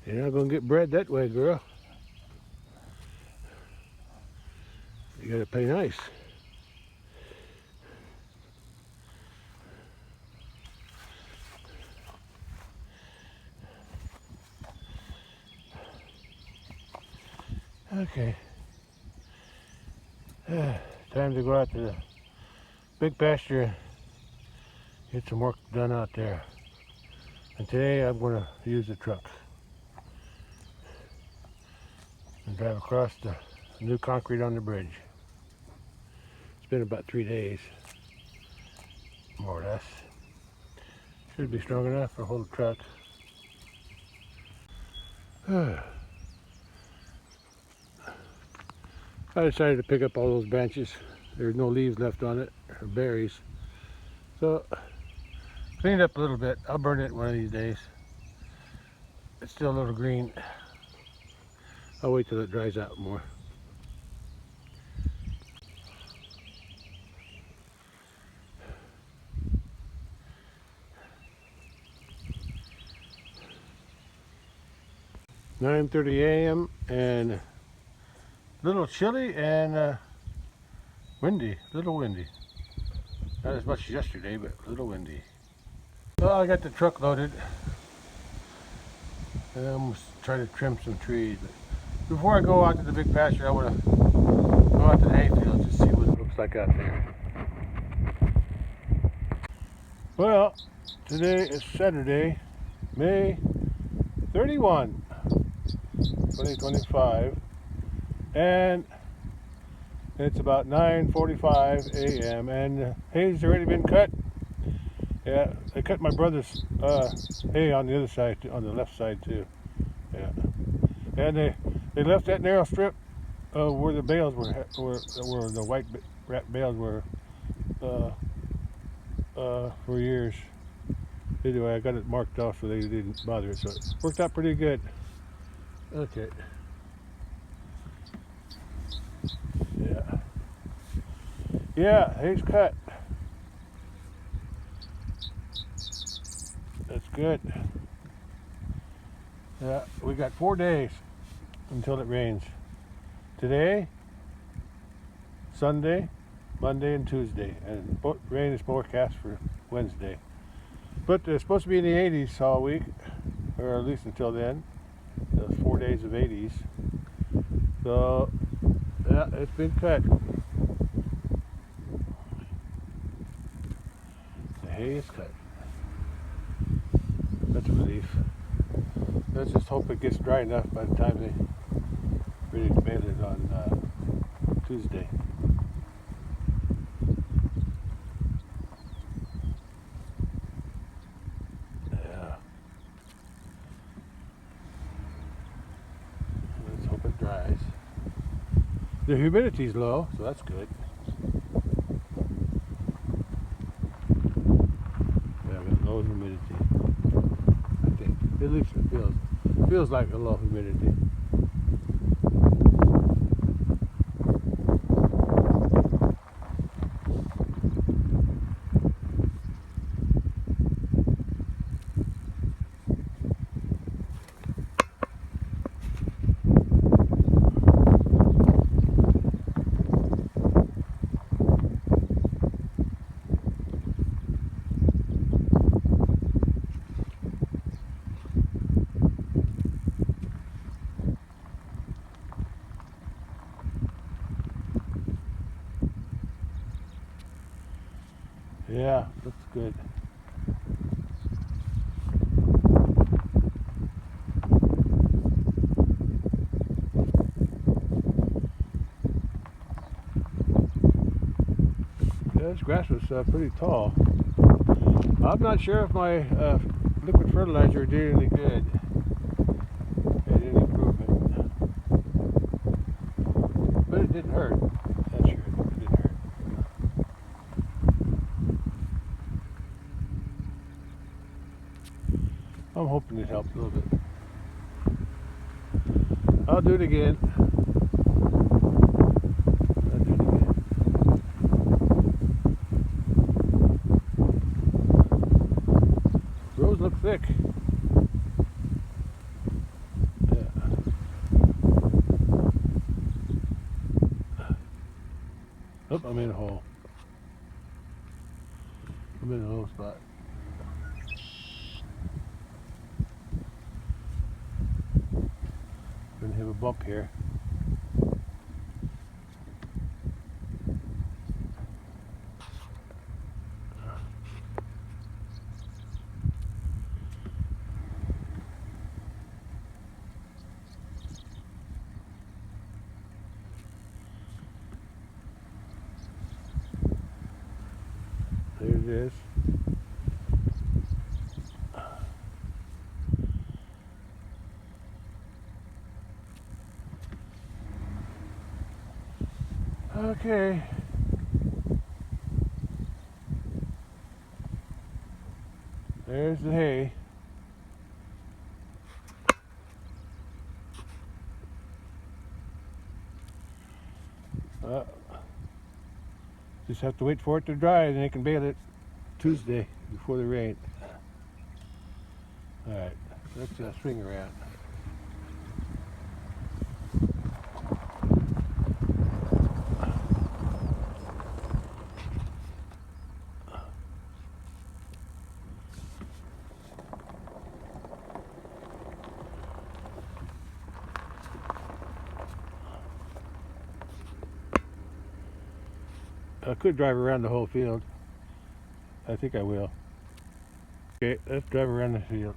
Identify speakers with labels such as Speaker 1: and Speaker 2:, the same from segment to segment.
Speaker 1: You're not gonna get bread that way, girl. You gotta pay nice. Okay. Time to go out to the big pasture and get some work done out there. And today I'm gonna use the truck and drive across the new concrete on the bridge. It's been about 3 days, more or less. Should be strong enough for a whole truck. I decided to pick up all those branches. There's no leaves left on it, or berries. So, clean it up a little bit. I'll burn it one of these days. It's still a little green. I'll wait till it dries out more. "9:30 a.m. and a little chilly and windy, a little windy. Not as much as yesterday, but a little windy. Well, I got the truck loaded. And I'm going to try to trim some trees. But before I go out to the big pasture, I want to go out to the hayfield to see what it looks like out there. Well, today is Saturday, May 31, 2025, and it's about 9:45 a.m. and the hay's already been cut. Yeah, they cut my brother's hay on the other side, on the left side too. Yeah, and they left that narrow strip where the bales were, where the white bales were for years. Anyway, I got it marked off so they didn't bother it, so it worked out pretty good. Okay. Yeah, hay's cut. That's good. Yeah, we got 4 days until it rains. Today, Sunday, Monday, and Tuesday, and rain is forecast for Wednesday. But it's supposed to be in the 80s all week, or at least until then. 4 days of 80s. So, yeah, it's been cut. The hay is cut. That's a relief. Let's just hope it gets dry enough by the time they ready to bale it on Tuesday. Yeah. Let's hope it dries. The humidity's low, so that's good. Yeah, we got low humidity. I think. At least it feels like a low humidity. Yeah, looks good. Yeah, this grass was pretty tall. I'm not sure if my liquid fertilizer did any good. Made any improvement. But it didn't hurt. That's sure. It didn't hurt. I'm hoping it helped a little bit. I'll do it again. Rows look thick. I'm in a hole. I'm in a hole spot. Gonna have a bump here. There it is. Okay. There's the hay. Just have to wait for it to dry, and then you can bale it Tuesday before the rain. All right, let's swing around. I could drive around the whole field. I think I will. Okay, let's drive around the field.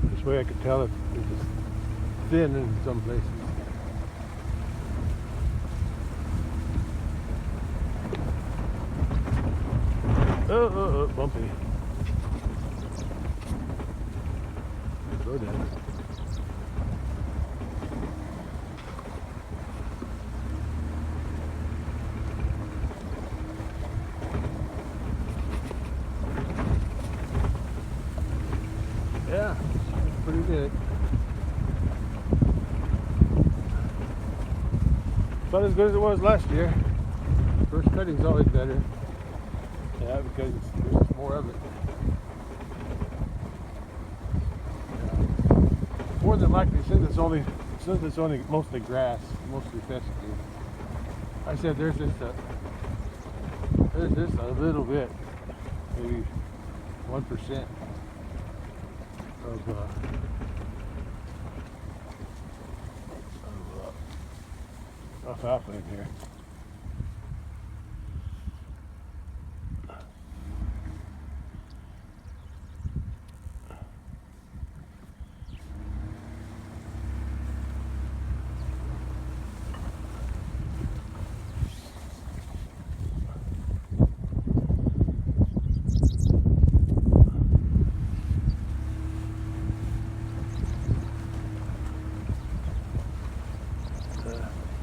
Speaker 1: This way I could tell if it's thin in some places. Oh, bumpy. Slow down. Yeah, it's pretty good. Not as good as it was last year. First cutting's always better. Yeah, because there's more of it. Yeah. More than likely, since it's only mostly grass, mostly fescue. I said there's just a little bit, maybe 1% of alfalfa in here.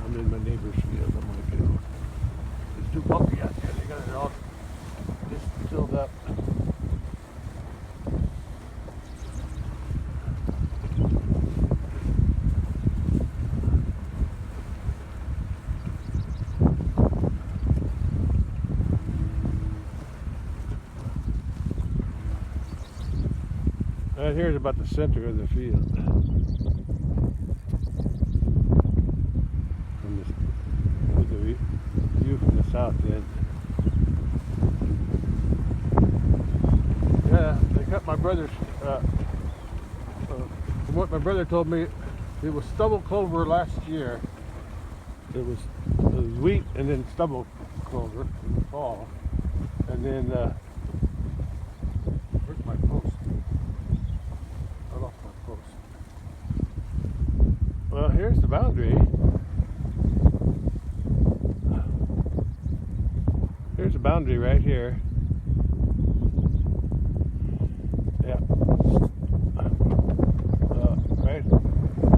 Speaker 1: I'm in my neighbor's field. I'm gonna go. It's too bumpy out there. They got it all just filled up. Right here is about the center of the field. With the view from the south end. Yeah, they cut my brother's, from what my brother told me, it was stubble clover last year. It was wheat and then stubble clover in the fall. And then, where's my post? I lost my post. Well, here's the boundary. Here's a boundary right here. Yeah.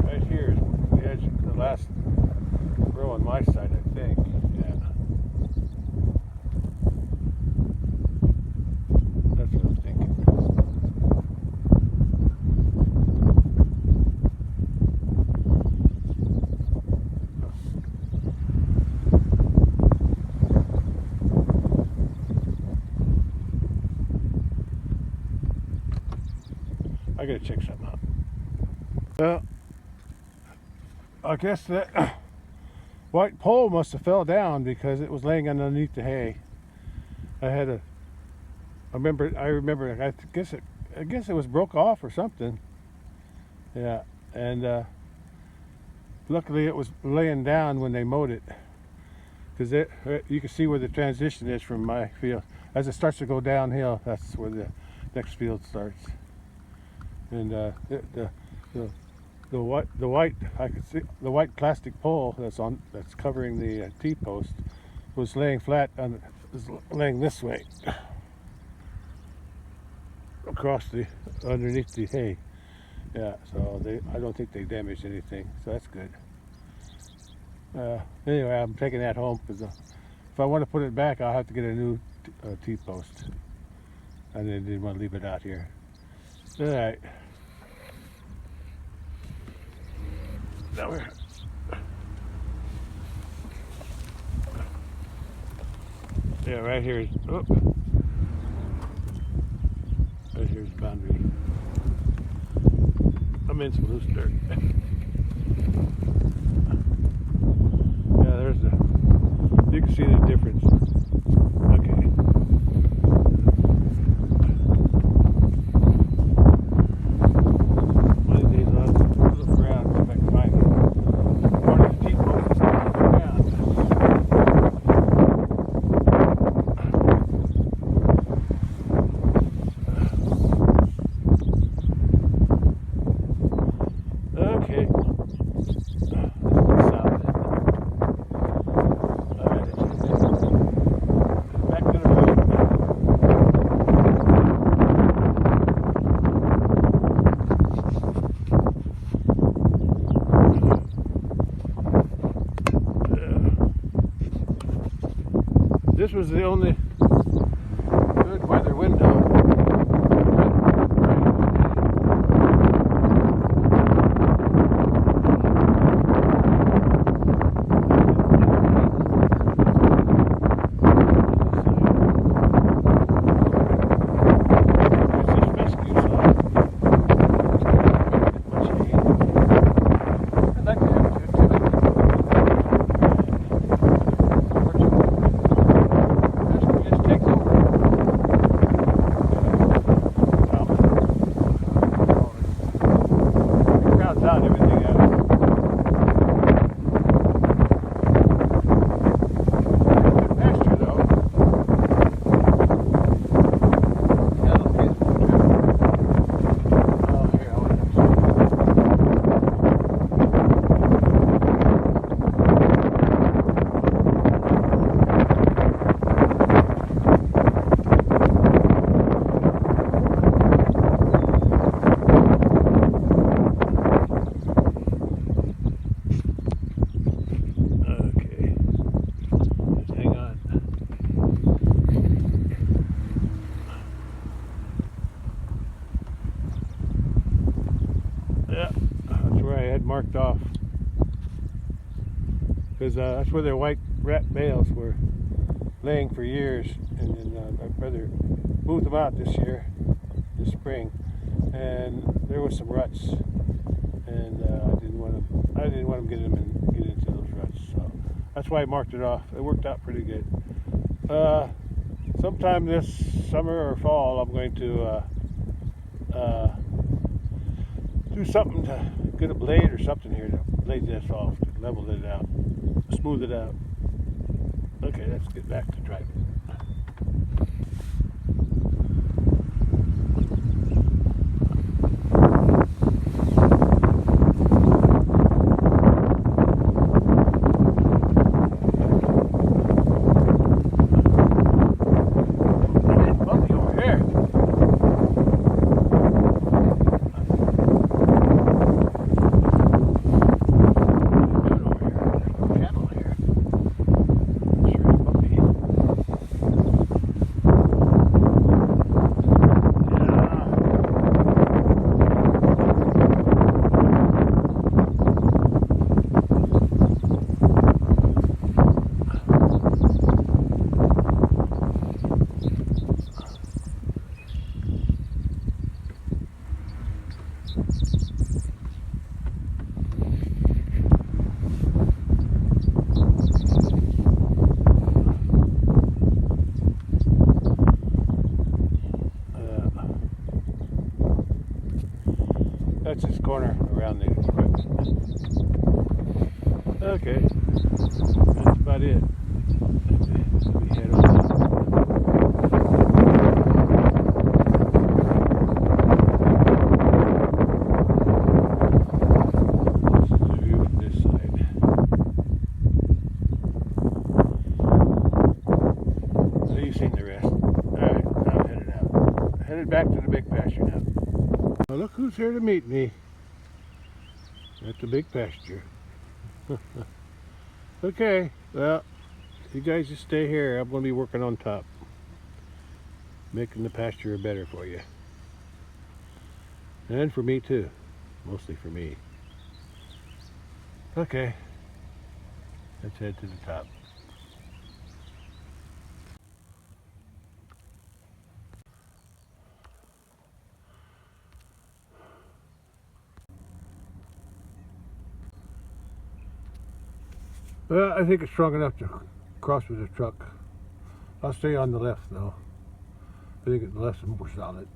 Speaker 1: Right here is the edge, the last row on my side, I think. Yeah. That's what I'm thinking. gotta check something out. Well, I guess that white pole must have fell down because it was laying underneath the hay. I remember. I guess it was broke off or something. Yeah, and luckily it was laying down when they mowed it, because you can see where the transition is from my field. As it starts to go downhill, that's where the next field starts. And the white I could see the white plastic pole that's covering the T-post was laying flat was laying this way across underneath the hay. Yeah, so I don't think they damaged anything, so that's good. Anyway, I'm taking that home because if I want to put it back, I'll have to get a new T-post. I didn't want to leave it out here. All right. Now right here is, right here's the boundary. I'm in some loose dirt. Yeah, you can see the difference. Okay. One of these I'll look around if I can find part of the T-post around. Okay. This was the only good weather window. Marked off because that's where their white rat bales were laying for years, and then my brother moved them out this spring, and there was some ruts, and I didn't want them get into those ruts, so that's why I marked it off. It worked out pretty good. Sometime this summer or fall, I'm going to do something to get a blade or something here to blade this off, to level it out, smooth it out. Okay, let's get back to driving. That's this corner around the equipment. Okay, that's about it. We head on. This is the view from this side. So you've seen the rest. Alright, I'm headed out. Headed back to the big pasture now. Well, look who's here to meet me at the big pasture. Okay, well, you guys just stay here. I'm going to be working on top, making the pasture better for you, and for me too, mostly for me. Okay, let's head to the top. Well, I think it's strong enough to cross with the truck. I'll stay on the left though. I think the left's more solid.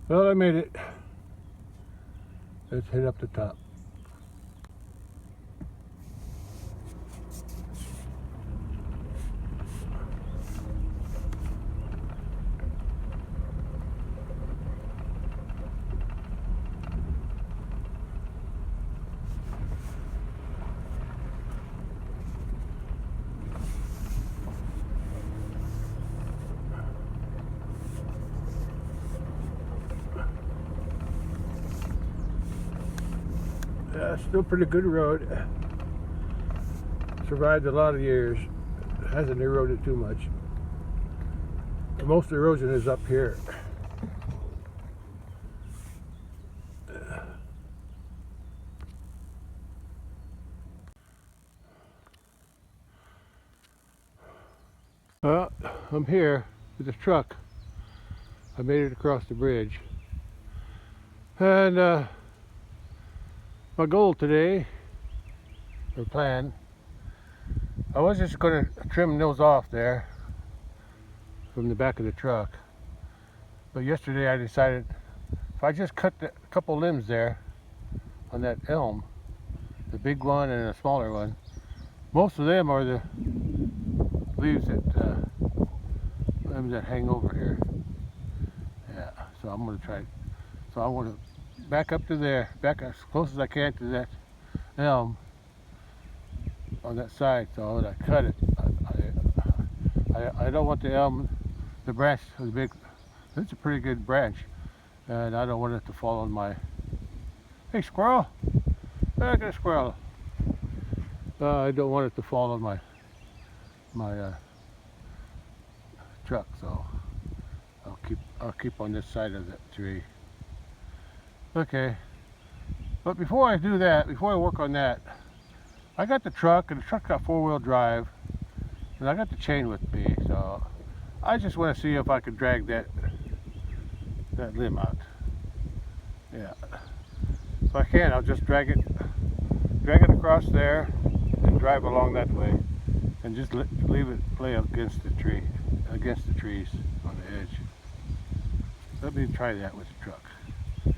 Speaker 1: Well, I made it. Let's head up the top. Still pretty good road. Survived a lot of years. Hasn't eroded too much. Most erosion is up here. Well, I'm here with this truck. I made it across the bridge. And my goal today, or plan, I was just going to trim those off there from the back of the truck. But yesterday I decided if I just cut a couple limbs there on that elm, the big one and a smaller one, most of them are the leaves that hang over here. Yeah, so I'm going to try. So I want to back up to there, back as close as I can to that elm on that side. So when I cut it, I don't want the elm, the branch, the big. It's a pretty good branch, and I don't want it to fall on my. Hey, squirrel! Look at a squirrel. I don't want it to fall on my truck, so I'll keep on this side of that tree. Okay, but before I do that, before I work on that, I got the truck, and the truck got four-wheel drive, and I got the chain with me, so I just want to see if I can drag that limb out. Yeah, if I can, I'll just drag it across there and drive along that way, and just leave it lay against the trees on the edge. Let me try that with the truck.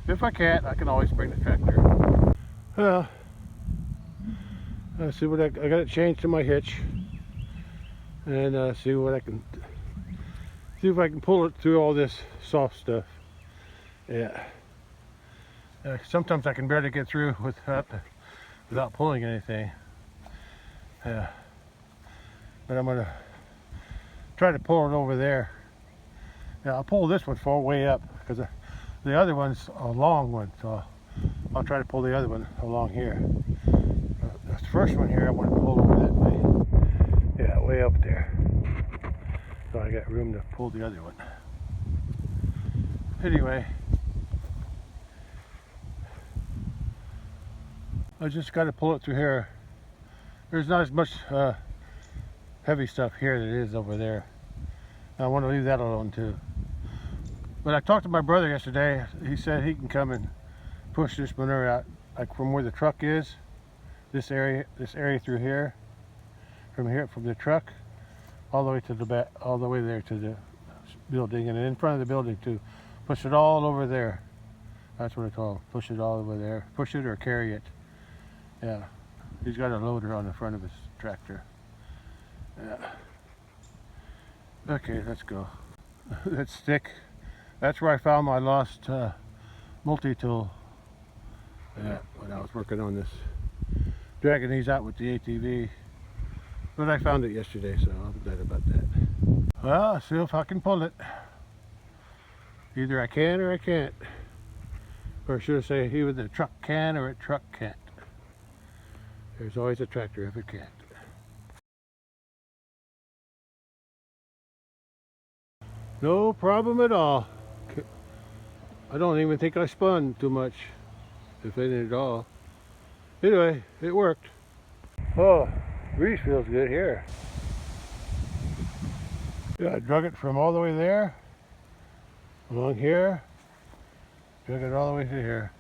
Speaker 1: If I can't, I can always bring the tractor. Well, see what I got it chained to my hitch, and see if I can pull it through all this soft stuff. Yeah. Sometimes I can barely get through without pulling anything. Yeah. But I'm gonna try to pull it over there. Yeah, I'll pull this one far way up because the other one's a long one, so I'll try to pull the other one along here. The first one here I want to pull over that way. Yeah, way up there. So I got room to pull the other one. Anyway, I just got to pull it through here. There's not as much heavy stuff here that is over there. I want to leave that alone too. But I talked to my brother yesterday. He said he can come and push this manure out, like from where the truck is, this area through here, from the truck, all the way to the back, all the way there to the building, and in front of the building too. Push it all over there. That's what I call it. Push it all over there. Push it or carry it. Yeah. He's got a loader on the front of his tractor. Yeah. Okay, let's go. That stick. That's where I found my lost multi-tool. Yeah, when I was working on this. Dragging these out with the ATV. But I found it yesterday, so I'm glad about that. Well, I'll see if I can pull it. Either I can or I can't. Or should I say, either the truck can or a truck can't. There's always a tractor if it can't. No problem at all. I don't even think I spun too much, if any at all. Anyway, it worked. Oh, breeze feels good here. Yeah, I drug it from all the way there, along here, drug it all the way to here.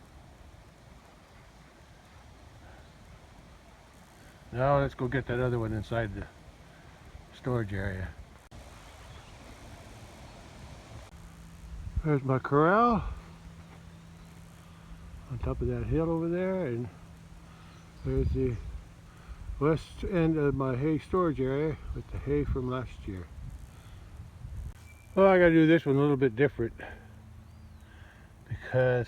Speaker 1: Now let's go get that other one inside the storage area. There's my corral on top of that hill over there, and there's the west end of my hay storage area with the hay from last year. Well, I gotta do this one a little bit different because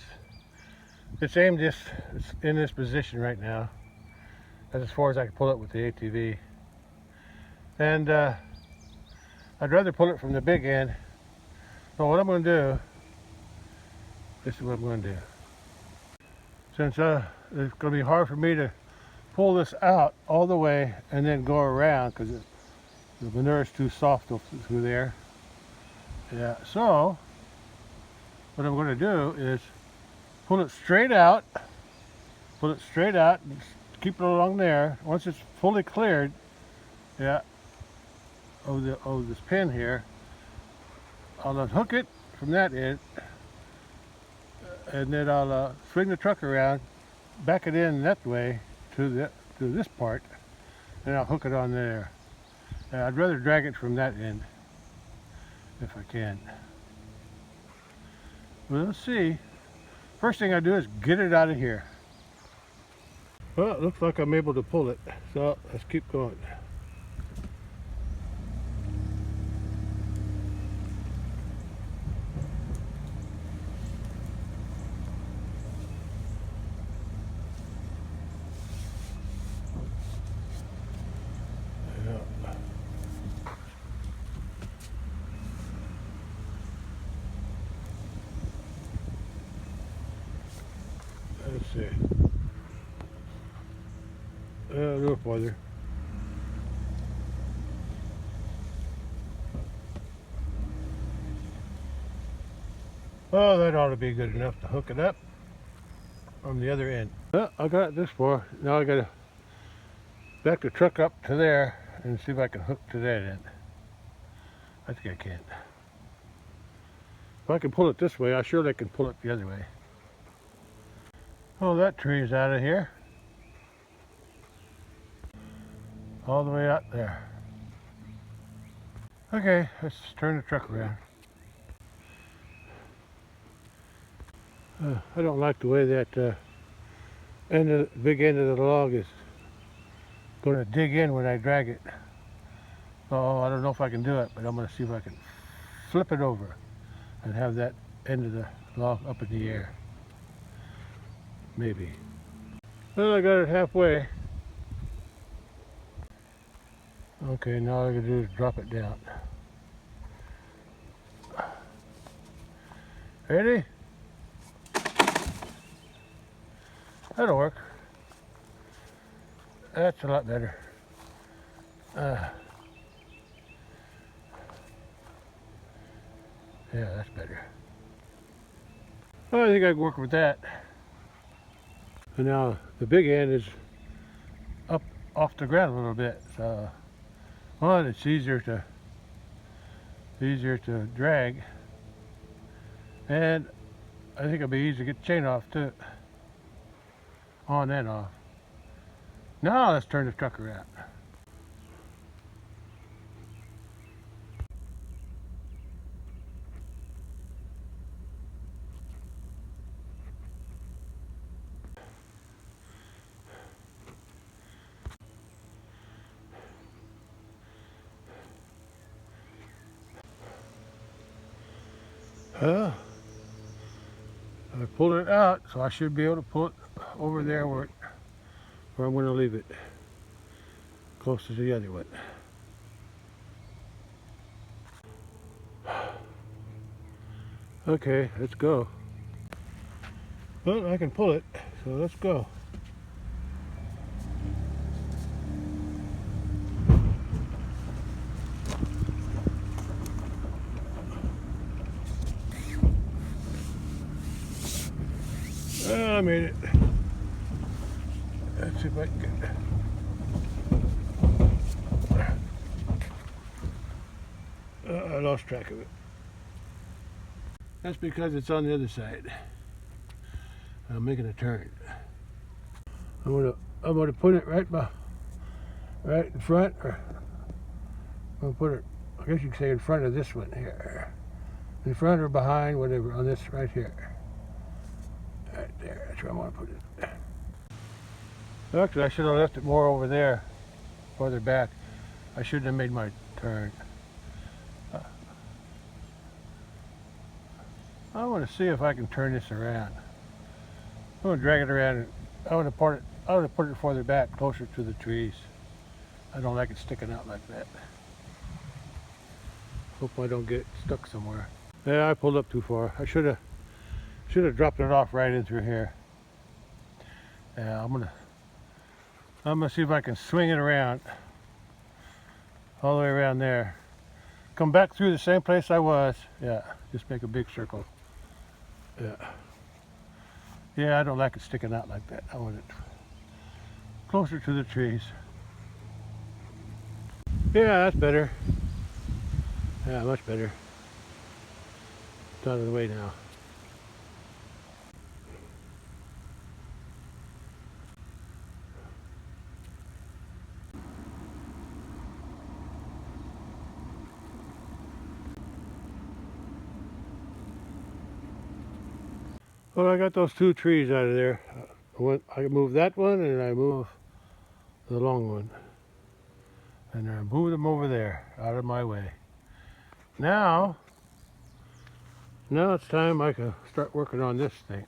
Speaker 1: it's aimed it's in this position right now. That's as far as I can pull it with the ATV. And I'd rather pull it from the big end. So what I'm going to do, this is what I'm going to do. Since it's going to be hard for me to pull this out all the way and then go around because the manure is too soft through there. Yeah, so what I'm going to do is pull it straight out, and keep it along there. Once it's fully cleared, yeah, of this pin here, I'll unhook it from that end, and then I'll swing the truck around, back it in that way to this part, and I'll hook it on there. I'd rather drag it from that end if I can. Well, let's see. First thing I do is get it out of here. Well, it looks like I'm able to pull it, so let's keep going. Let's see. No farther. Oh, that ought to be good enough to hook it up from the other end. Well, I got it this far. Now I got to back the truck up to there and see if I can hook to that end. I think I can. If I can pull it this way, I surely can pull it the other way. Oh, that tree is out of here. All the way out there. Okay, let's turn the truck around. I don't like the way that big end of the log is going to dig in when I drag it. Oh, I don't know if I can do it, but I'm going to see if I can flip it over and have that end of the log up in the air. Maybe. Well, I got it halfway. Okay, now all I gotta do is drop it down. Ready? That'll work. That's a lot better. Yeah, that's better. Well, I think I can work with that. And now the big end is up off the ground a little bit, so one, it's easier to drag, and I think it'll be easy to get the chain off too, on and off. Now let's turn the truck around. I pulled it out, so I should be able to pull it over there where I'm going to leave it, close to the other one. Okay, let's go. Well, I can pull it, so let's go. I made it. Let's see if I can get it. I lost track of it. That's because it's on the other side. I'm making a turn. I'm gonna put it right in front, or I'm gonna put it, I guess you could say in front of this one here. In front or behind, whatever, on this right here. Right there, that's where I want to put it. Actually, I should have left it more over there, farther back. I shouldn't have made my turn. I want to see if I can turn this around. I'm going to drag it around. I want to put it farther back, closer to the trees. I don't like it sticking out like that. Hope I don't get stuck somewhere. Yeah, I pulled up too far. I should have dropped it off right in through here. Yeah, I'm gonna see if I can swing it around all the way around there. Come back through the same place I was. Yeah, just make a big circle. Yeah, I don't like it sticking out like that. I want it closer to the trees. Yeah, that's better. Yeah, much better. It's out of the way now. Well, I got those two trees out of there. I move that one and I move the long one. And I move them over there, out of my way. Now it's time I can start working on this thing.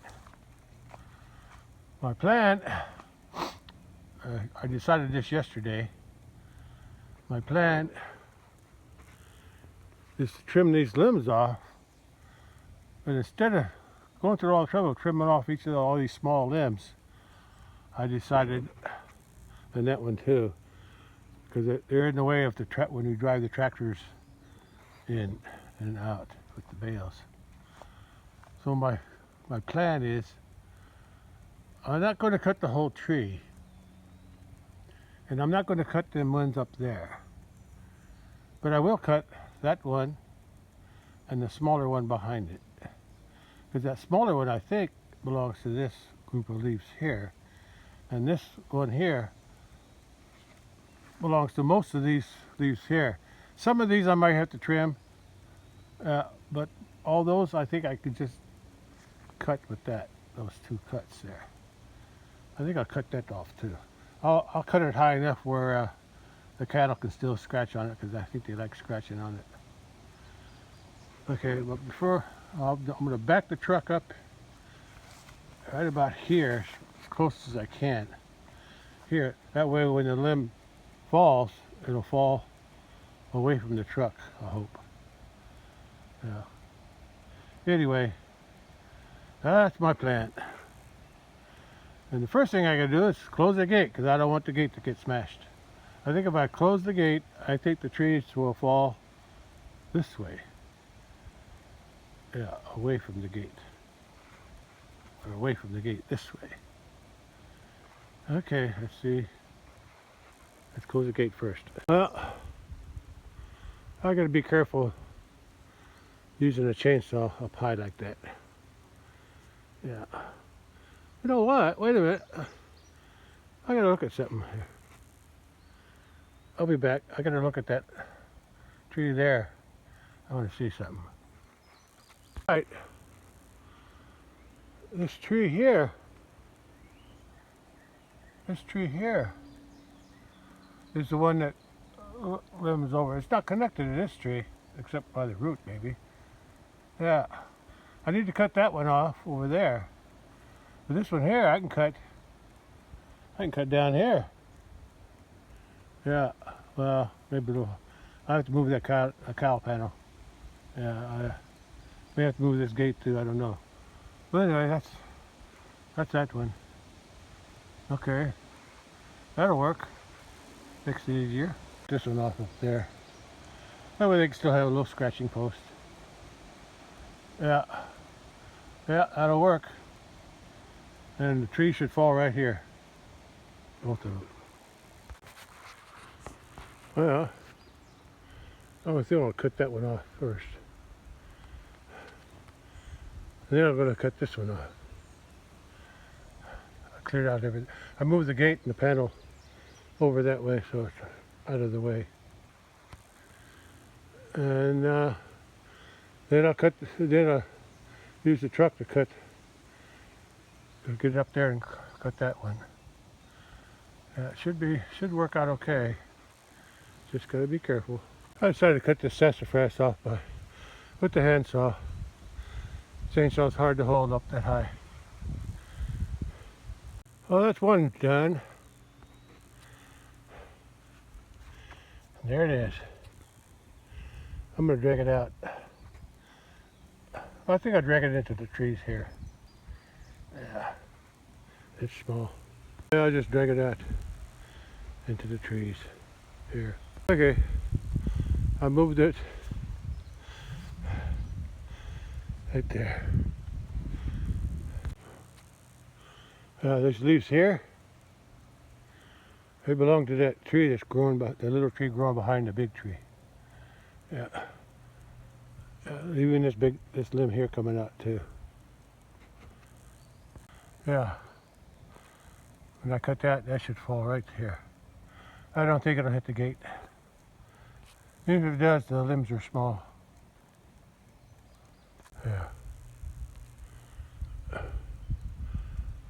Speaker 1: My plan, I decided this yesterday. My plan is to trim these limbs off, but instead of going through all the trouble of trimming off each of all these small limbs, I decided, and that one too, because they're in the way of when you drive the tractors in and out with the bales. So my plan is, I'm not going to cut the whole tree, and I'm not going to cut them ones up there, but I will cut that one and the smaller one behind it, because that smaller one I think belongs to this group of leaves here, and this one here belongs to most of these leaves here. Some of these I might have to trim, but all those I think I could just cut with those two cuts there. I think I'll cut that off too. I'll cut it high enough where the cattle can still scratch on it, because I think they like scratching on it. Okay, but before, I'm going to back the truck up right about here, as close as I can. Here, that way when the limb falls, it'll fall away from the truck, I hope. Yeah. Anyway, that's my plan. And the first thing I gotta do is close the gate, because I don't want the gate to get smashed. I think if I close the gate, I think the trees will fall this way. Yeah, away from the gate. Or away from the gate this way. Okay, let's see. Let's close the gate first. Well, I gotta be careful using a chainsaw up high like that. Yeah. You know what? Wait a minute. I gotta look at something here. I'll be back. I gotta look at that tree there. I want to see something. Right. This tree here is the one that limbs over. It's not connected to this tree, except by the root maybe. Yeah. I need to cut that one off over there. But this one here, I can cut down here. Yeah, well, maybe I have to move that cowl panel. Yeah, I may have to move this gate too, I don't know. But anyway, that's that one. Okay, that'll work. Makes it easier. This one off up there. That way they can still have a little scratching post. Yeah, that'll work. And the tree should fall right here. Both of them. Well, I think I'll cut that one off first. And then I'm going to cut this one off. I cleared out everything. I moved the gate and the panel over that way so it's out of the way. And then I'll use the truck to get it up there and cut that one. It should work out okay. Just gotta be careful. I decided to cut this sassafras off with the handsaw. Chainsaw's hard to hold up that high. Well, that's one done. There it is. I'm gonna drag it out. I think I'll drag it into the trees here. Yeah, it's small. Yeah, I'll just drag it out into the trees here. Okay, I moved it right there. There's leaves here. They belong to that tree that's growing, the little tree growing behind the big tree. Yeah. Even this limb here coming out too. Yeah. When I cut that should fall right here. I don't think it'll hit the gate. Even if it does, the limbs are small. Yeah.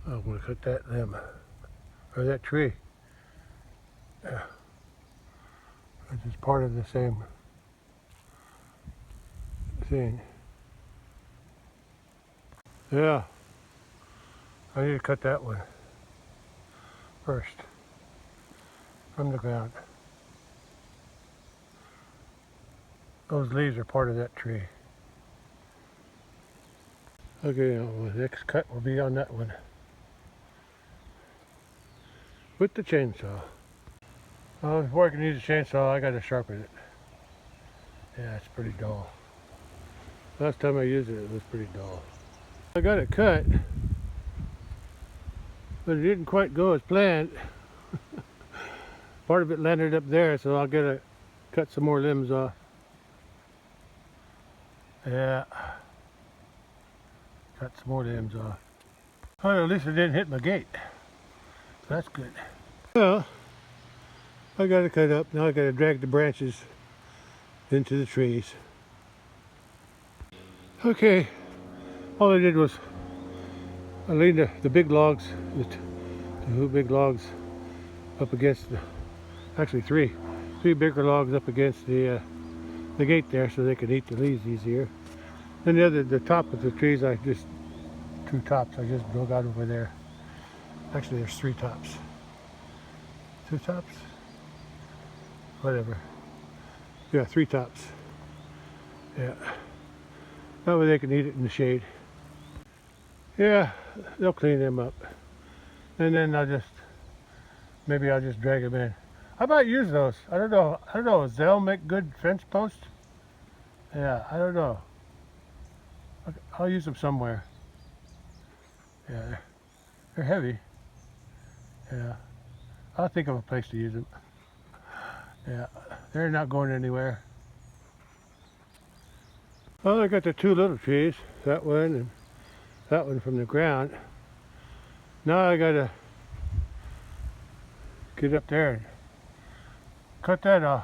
Speaker 1: I'm going to cut that limb, or that tree. Yeah. It's just part of the same thing. Yeah. I need to cut that one first from the ground. Those leaves are part of that tree. Okay, now the next cut will be on that one with the chainsaw. Before I can use the chainsaw, I got to sharpen it. Yeah, it's pretty dull. Last time I used it, it was pretty dull. I got it cut, but it didn't quite go as planned. Part of it landed up there, so I'll get to cut some more limbs off. Yeah, cut some more limbs off. Well, at least it didn't hit my gate. That's good. Well, I got it cut up. Now I got to drag the branches into the trees. Okay, all I did was I leaned the big logs, the two big logs up against actually three bigger logs up against the gate there so they could eat the leaves easier. And the top of the trees, two tops I just broke out over there. Actually, there's three tops. Two tops? Whatever. Yeah, three tops. Yeah. That way they can eat it in the shade. Yeah, they'll clean them up. And then maybe I'll just drag them in. I might use those. I don't know. They'll make good fence posts. Yeah, I don't know. I'll use them somewhere. Yeah, they're heavy. Yeah, I'll think of a place to use them. Yeah, they're not going anywhere. Well, I got the two little trees, that one and that one from the ground. Now I gotta get up there and cut that off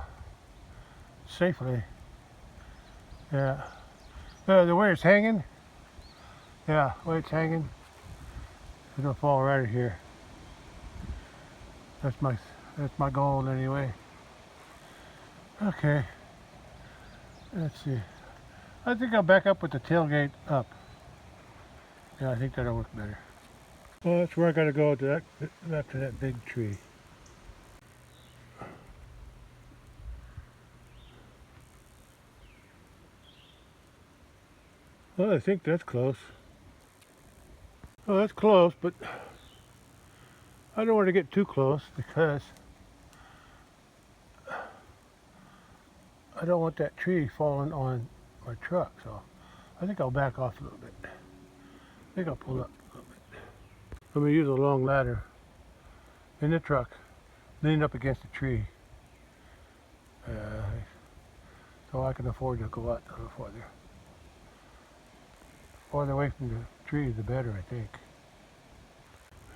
Speaker 1: safely. Yeah. The way it's hanging, yeah, the way it's hanging, it'll fall right here. That's my goal anyway. Okay. Let's see. I think I'll back up with the tailgate up. Yeah, I think that'll work better. Well, that's where I gotta go to that, after that big tree. Well, I think that's close. Well, that's close, but I don't want to get too close because I don't want that tree falling on my truck. So I think I'll back off a little bit. I think I'll pull up a little bit. I'm going to use a long ladder in the truck, leaning up against the tree. Uh, so I can afford to go out a little farther. Farther away from the tree, the better, I think.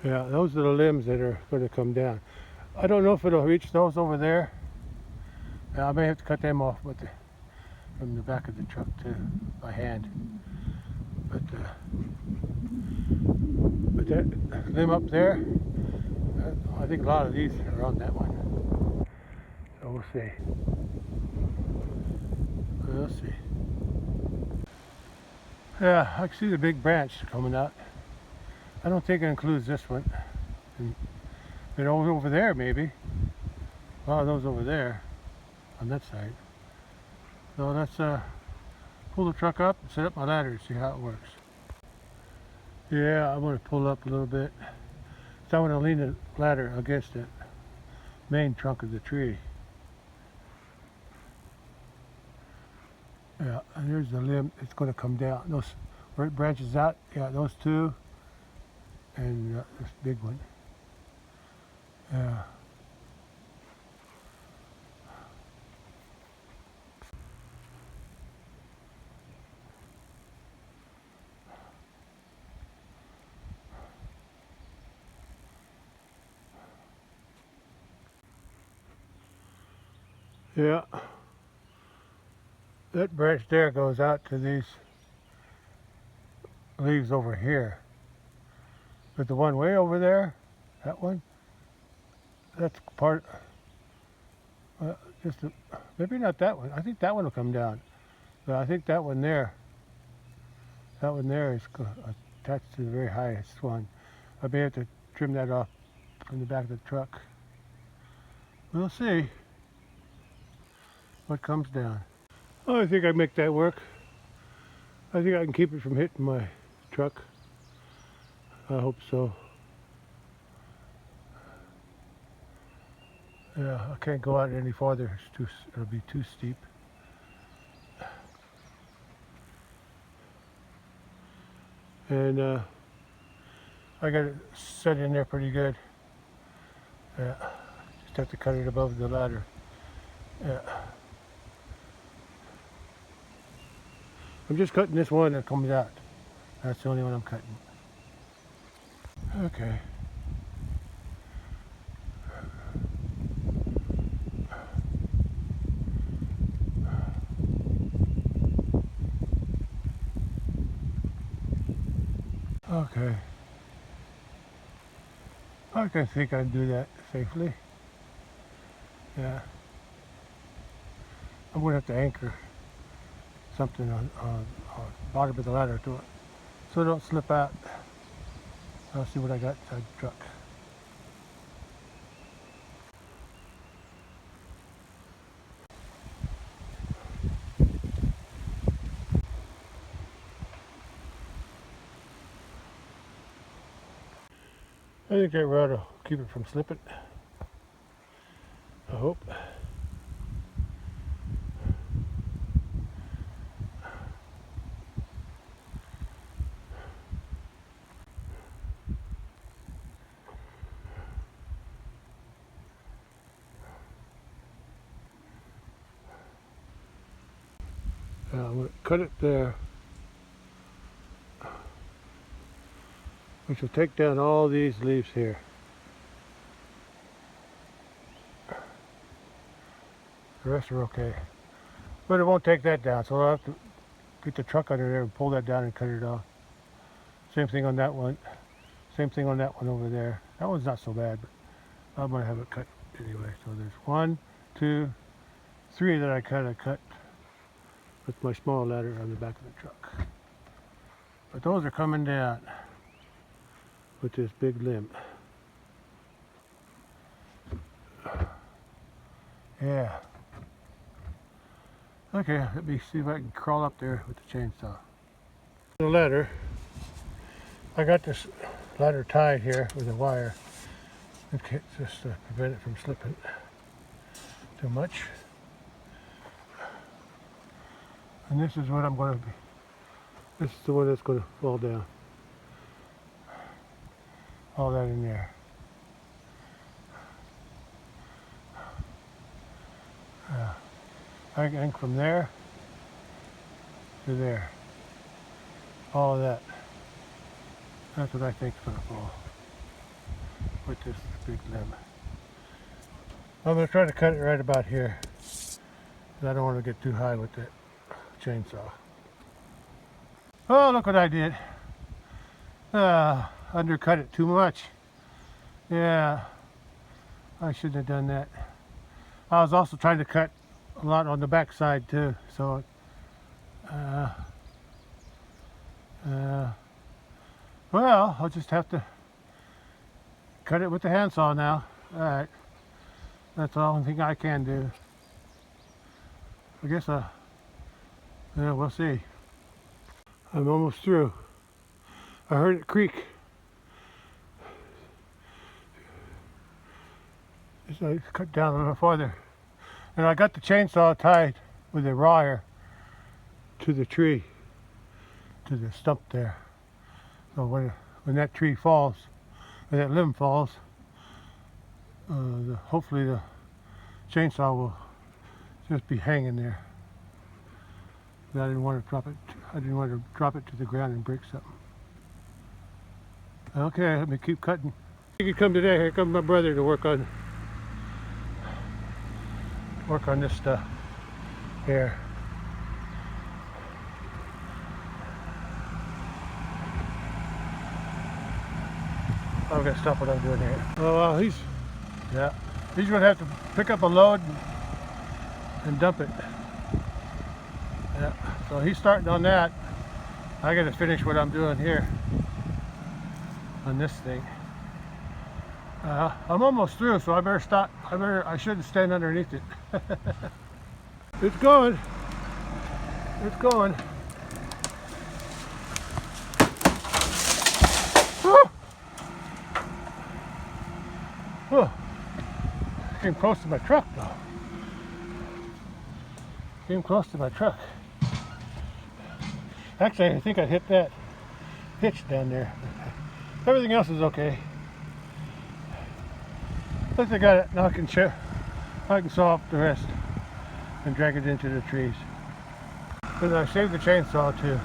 Speaker 1: Yeah, those are the limbs that are going to come down. I don't know if it'll reach those over there. I may have to cut them off from the back of the truck too, by hand. But that limb up there, I think a lot of these are on that one. So we'll see. We'll see. Yeah, I can see the big branch coming out. I don't think it includes this one. And over there maybe. A lot of those over there on that side. So let's pull the truck up and set up my ladder and see how it works. Yeah, I'm going to pull up a little bit. So I'm going to lean the ladder against the main trunk of the tree. Yeah, and there's the limb. It's going to come down. Those where it branches out. Yeah, those two, and this big one. Yeah. Yeah. That branch there goes out to these leaves over here. But the one way over there, that one, that's part, maybe not that one. I think that one will come down. But I think that one there is attached to the very highest one. I may have to trim that off from the back of the truck. We'll see what comes down. Oh, I think I make that work. I think I can keep it from hitting my truck. I hope so. Yeah, I can't go out any farther. It'll be too steep. And I got it set in there pretty good. Yeah, just have to cut it above the ladder. Yeah. I'm just cutting this one that comes out. That's the only one I'm cutting. Okay. Okay. I can think I can do that safely. Yeah. I'm going to have to anchor something on the bottom of the ladder to it so it don't slip out. I'll see what I got inside the truck. I think that rod will keep it from slipping. I hope. I'm going to cut it there, which will take down all these leaves here. The rest are okay. But it won't take that down, so I'll have to get the truck under there and pull that down and cut it off. Same thing on that one. Same thing on that one over there. That one's not so bad, but I'm going to have it cut anyway. So there's 1, 2, 3 that I cut with my small ladder on the back of the truck. But those are coming down with this big limb. Yeah. Okay, let me see if I can crawl up there with the chainsaw. The ladder. I got this ladder tied here with a wire. Okay, just to prevent it from slipping too much. And this is what I'm going to be. This is the one that's going to fall down. All that in there. I think from there to there. All of that. That's what I think is going to fall with this big limb. I'm going to try to cut it right about here. I don't want to get too high with that chainsaw. Oh, look what I did. Undercut it too much. Yeah, I shouldn't have done that. I was also trying to cut a lot on the back side too, so well, I'll just have to cut it with the handsaw now. Alright, that's the only thing I can do. I guess yeah, we'll see. I'm almost through. I heard it creak. So I cut down a little farther. And I got the chainsaw tied with a wire to the tree, to the stump there. So when that tree falls, when that limb falls, hopefully the chainsaw will just be hanging there. But I didn't want to drop it. I didn't want to drop it to the ground and break something. Okay, let me keep cutting. You can come today. Here comes my brother to work on this stuff here. I'm gonna stop what I'm doing here. Oh well, he's gonna have to pick up a load and dump it. Yeah, so he's starting on that. I gotta finish what I'm doing here on this thing. I'm almost through, so I better stop. I shouldn't stand underneath it. It's going. It's going. Oh, came close to my truck though. Came close to my truck. Actually, I think I hit that hitch down there. Everything else is okay. At least I got it. Now I can saw up the rest and drag it into the trees. Because I saved the chainsaw too.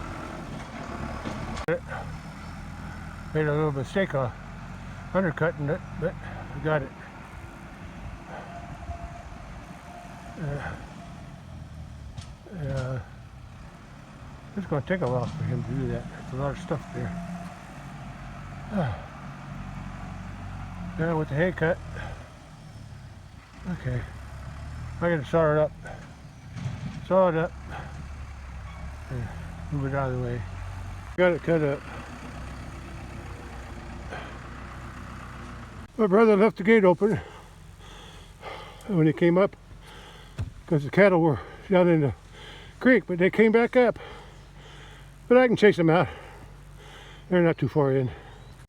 Speaker 1: Made a little mistake on undercutting it, but I got it. It's going to take a while for him to do that. There's a lot of stuff there. Yeah, with the hay cut. Okay, I gotta saw it up. Saw it up. And move it out of the way. Got it cut up. My brother left the gate open when he came up because the cattle were down in the creek, but they came back up. But I can chase them out. They're not too far in.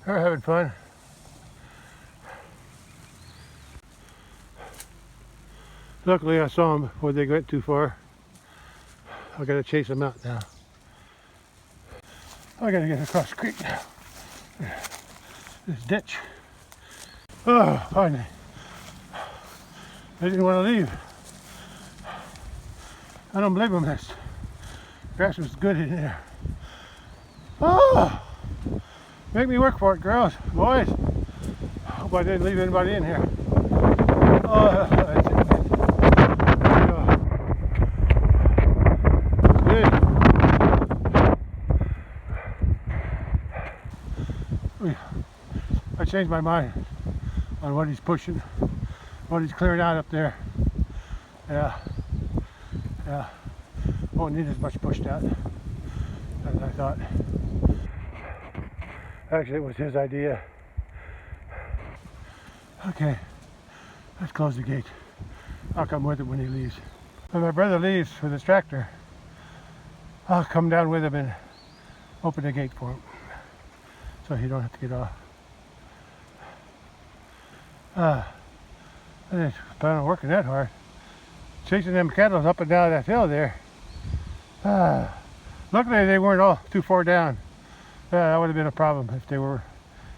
Speaker 1: They're having fun. Luckily I saw them before they went too far. I gotta chase them out now. I gotta get across the creek now. This ditch. Oh, finally. They didn't want to leave. I don't blame them. This grass was good in there. Oh! Make me work for it, girls, boys. Hope I didn't leave anybody in here. Oh, that's it. Good. I changed my mind on what he's pushing, what he's clearing out up there. Yeah. Won't need as much pushed out as I thought. Actually, it was his idea. Okay, let's close the gate. I'll come with him when he leaves. When my brother leaves with his tractor, I'll come down with him and open the gate for him, so he don't have to get off. I didn't plan on working that hard. Chasing them cattle up and down that hill there. Luckily they weren't all too far down. That would have been a problem if they were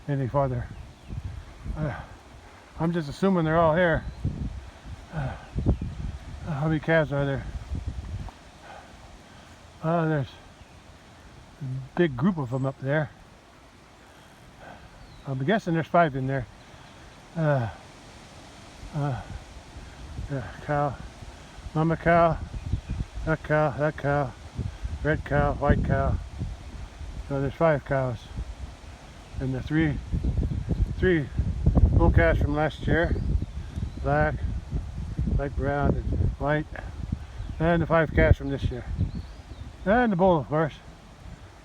Speaker 1: any farther. I'm just assuming they're all here. How many calves are there? There's a big group of them up there. I'm guessing there's 5 in there. Cow, mama cow, that cow, red cow, white cow. So there's 5 cows, and the three bull calves from last year, black, light brown, and white, and the 5 calves from this year, and the bull, of course.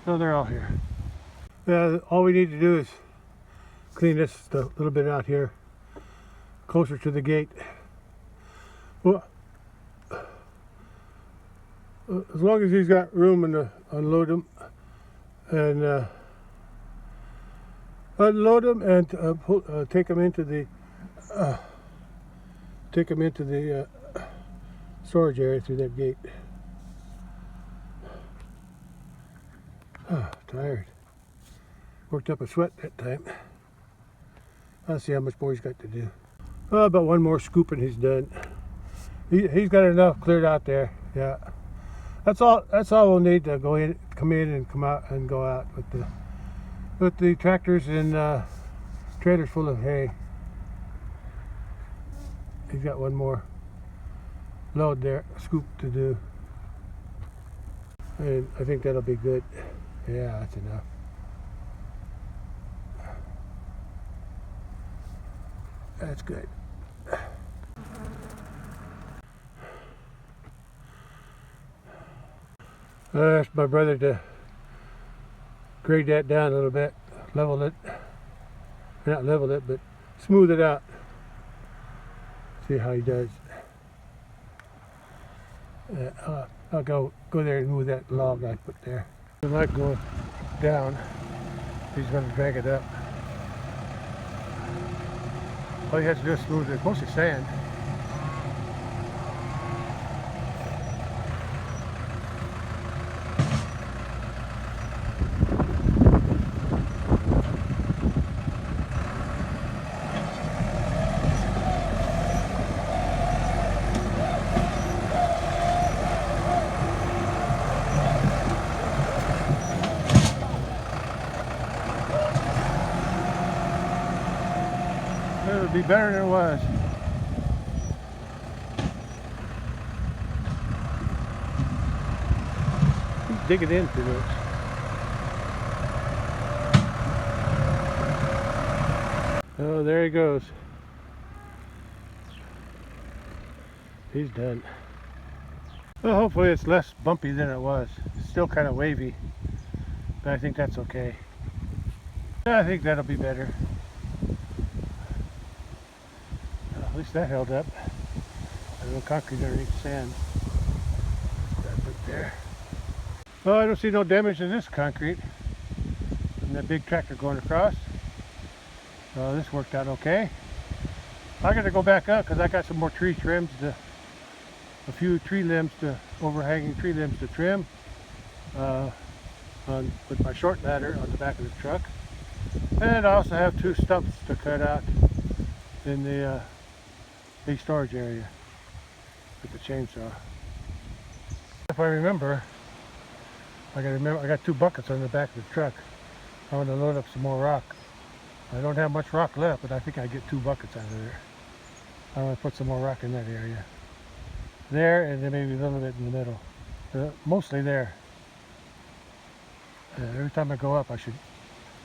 Speaker 1: So they're all here. All we need to do is clean this a little bit out here, closer to the gate. Well, as long as he's got room to unload them and take them into the storage area through that gate. Tired. Worked up a sweat that time. I'll see how much more he's got to do. About one more scoop and he's done. He's got enough cleared out there. Yeah, that's all we'll need to come in and come out and go out with the tractors and trailers full of hay. He's got one more load there, scoop to do, and I think that'll be good. Yeah, that's enough. That's good. I asked my brother to grade that down a little bit, level it, not level it, but smooth it out. See how he does. I'll go there and move that log I put there. I like going down. He's going to drag it up. All he has to do is smooth it. It's mostly sand. It would be better than it was. He's digging in too much. Oh, there he goes. He's done. Well, hopefully it's less bumpy than it was. It's still kind of wavy, but I think that's okay. I think that'll be better. At least that held up. A little concrete underneath sand. That right there. Well, I don't see no damage in this concrete from that big tractor going across. So this worked out okay. I got to go back up because I got some more tree trims a few tree limbs overhanging tree limbs to trim with my short ladder on the back of the truck. And I also have 2 stumps to cut out in the storage area with the chainsaw. If I remember, I got 2 buckets on the back of the truck. I want to load up some more rock. I don't have much rock left, but I think I get 2 buckets out of there. I want to put some more rock in that area. There, and then maybe a little bit in the middle. Mostly there. Every time I go up, I should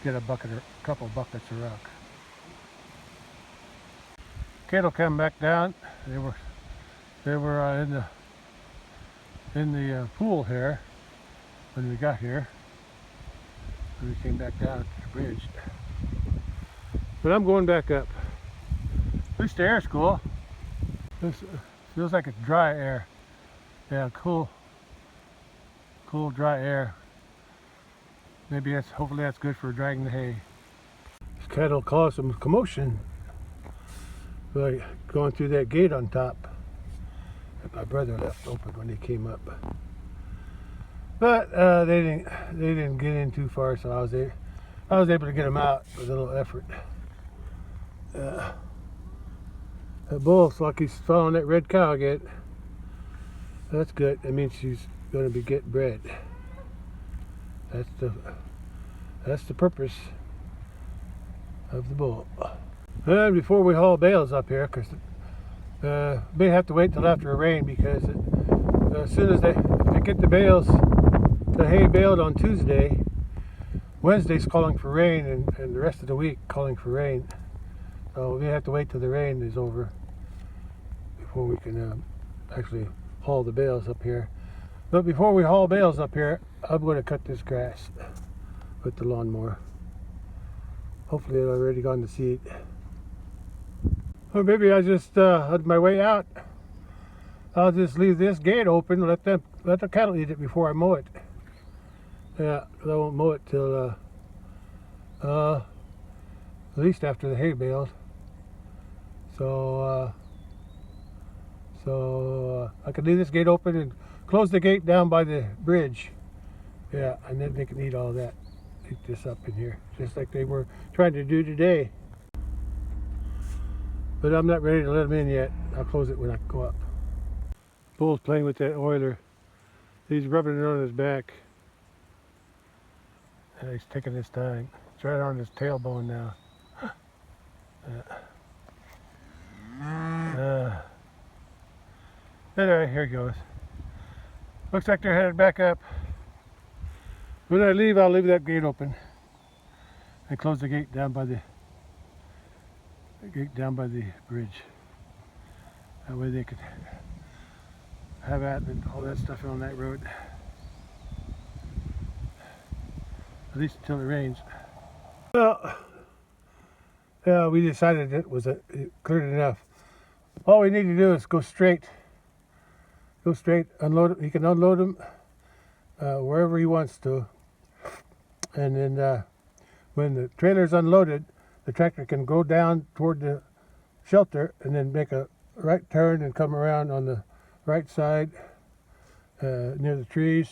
Speaker 1: get a bucket or a couple of buckets of rock. Cattle come back down. They were in the pool here when we got here. And we came back down. bridge. But I'm going back up. At least the air's cool. This feels like it's dry air. Yeah, cool dry air. Maybe hopefully that's good for dragging the hay. This cat'll cause some commotion, like going through that gate on top that my brother left open when he came up. But they didn't get in too far, so I was able to get them out with a little effort. That bull's like he's following that red cow again. That's good. That means she's going to be getting bred. That's the purpose of the bull. And before we haul bales up here, because may have to wait till after a rain, because as soon as they get the hay baled on Tuesday, Wednesday's calling for rain, and the rest of the week calling for rain. So we have to wait till the rain is over before we can actually haul the bales up here. But before we haul bales up here, I'm going to cut this grass with the lawnmower. Hopefully it's already gone to seed. Or maybe I just on my way out, I'll just leave this gate open, let the cattle eat it before I mow it. Yeah, I won't mow it till at least after the hay baled. So I can leave this gate open and close the gate down by the bridge. Yeah, and then they can eat all that. Eat this up in here, just like they were trying to do today. But I'm not ready to let them in yet. I'll close it when I go up. Bull's playing with that oiler. He's rubbing it on his back. And he's taking his time. It's right on his tailbone now. Anyway, here he goes. Looks like they're headed back up. When I leave, I'll leave that gate open and close the gate down by the bridge. That way they could have at and all that stuff on that road. At least until it rains. Well, yeah, we decided it cleared enough. All we need to do is go straight, unload it. He can unload them wherever he wants to. And then when the trailer's unloaded, the tractor can go down toward the shelter and then make a right turn and come around on the right side near the trees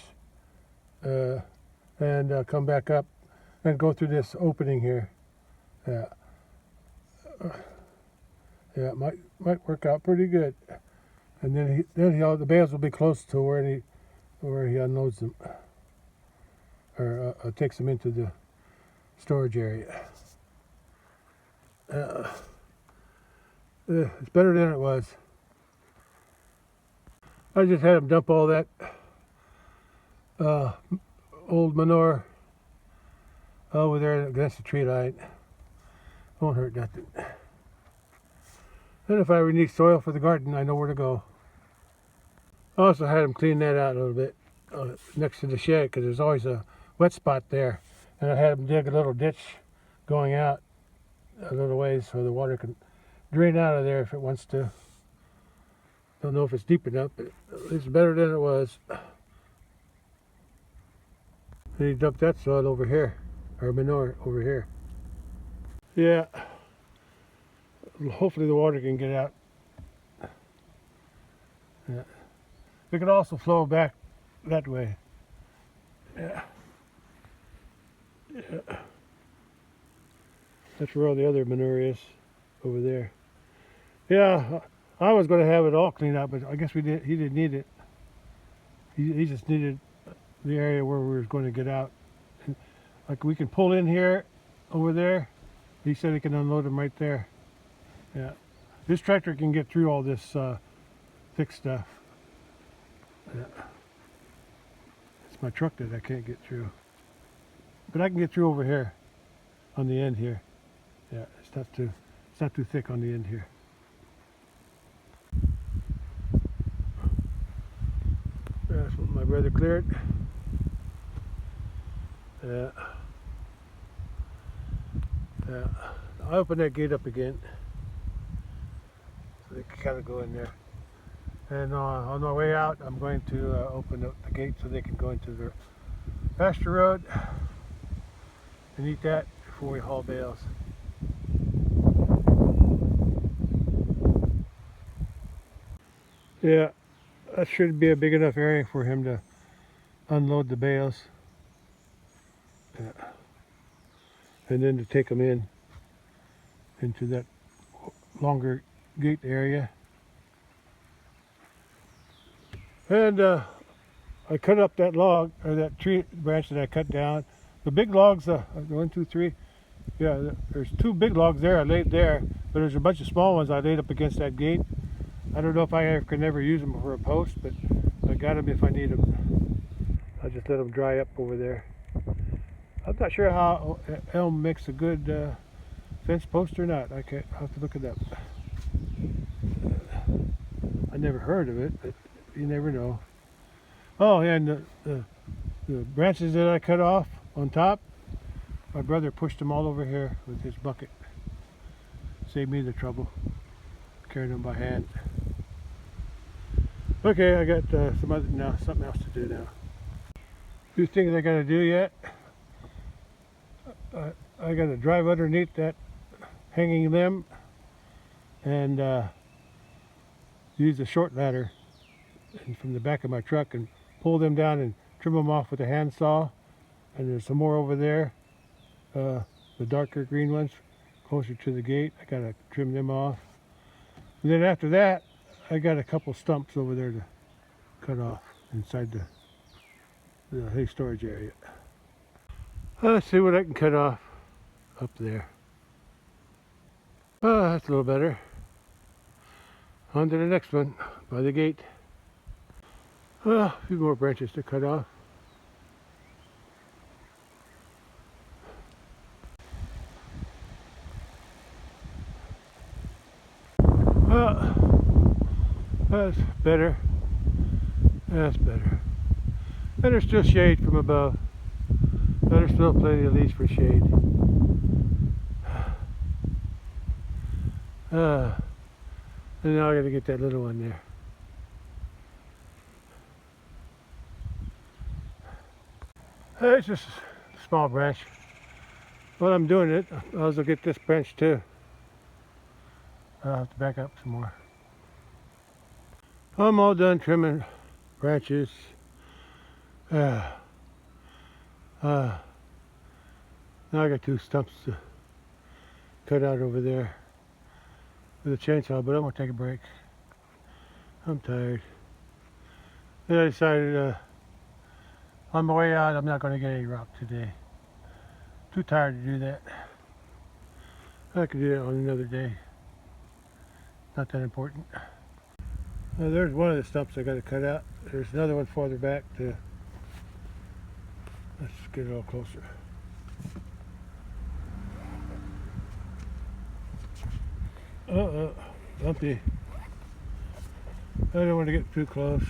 Speaker 1: and come back up and go through this opening here. Yeah, it might work out pretty good. And then the bales will be close to where he unloads them, or takes them into the storage area. It's better than it was. I just had him dump all that old manure over there against the tree line. Won't hurt nothing. And if I ever need soil for the garden, I know where to go. I also had him clean that out a little bit next to the shed, because there's always a wet spot there. And I had him dig a little ditch going out a little ways so the water can drain out of there if it wants to. Don't know if it's deep enough, but it's better than it was. And he dumped that soil over here, or manure over here. Yeah. Hopefully the water can get out. Yeah. It could also flow back that way. Yeah. Yeah. That's where all the other manure is, over there. Yeah, I was going to have it all cleaned out, but I guess he didn't need it. He just needed the area where we were going to get out. And like we can pull in here, over there. He said he can unload them right there. Yeah, this tractor can get through all this thick stuff. Yeah. It's my truck that I can't get through, but I can get through over here, on the end here. Yeah, it's not too thick on the end here. That's what my brother cleared. Yeah. I open that gate up again so they can kind of go in there. And on our way out, I'm going to open up the gate so they can go into the pasture road and eat that before we haul bales. Yeah, that should be a big enough area for him to unload the bales. Yeah. And then to take them into that longer gate area. And I cut up that log, or that tree branch that I cut down. The big logs, 1, 2, 3, yeah, there's 2 big logs there I laid there, but there's a bunch of small ones I laid up against that gate. I don't know if I can ever use them for a post, but I got them if I need them. I'll just let them dry up over there. I'm not sure how elm makes a good fence post or not. I'll have to look it up. I never heard of it, but you never know. Oh, and the branches that I cut off on top, my brother pushed them all over here with his bucket. Saved me the trouble carrying them by hand. Okay, I got something else to do now. A few things I got to do yet. I got to drive underneath that hanging limb and use a short ladder from the back of my truck and pull them down and trim them off with a handsaw. And there's some more over there, the darker green ones closer to the gate. I gotta trim them off. And then after that, I got a couple stumps over there to cut off inside the hay storage area. Let's see what I can cut off up there. Oh, that's a little better. On to the next one by the gate. A few more branches to cut off. That's better. That's better. And there's still shade from above. There's still plenty of leaves for shade. And now I got to get that little one there. It's just a small branch. While I'm doing it, I'll also get this branch too. I'll have to back up some more. I'm all done trimming branches. Now I got 2 stumps to cut out over there with a chainsaw, but I'm gonna take a break. I'm tired. Then I decided on my way out I'm not gonna get any rock today. Too tired to do that. I can do that on another day. Not that important. There's one of the stumps I got to cut out. There's another one farther back to. Let's get a little closer. Bumpy. I don't want to get too close.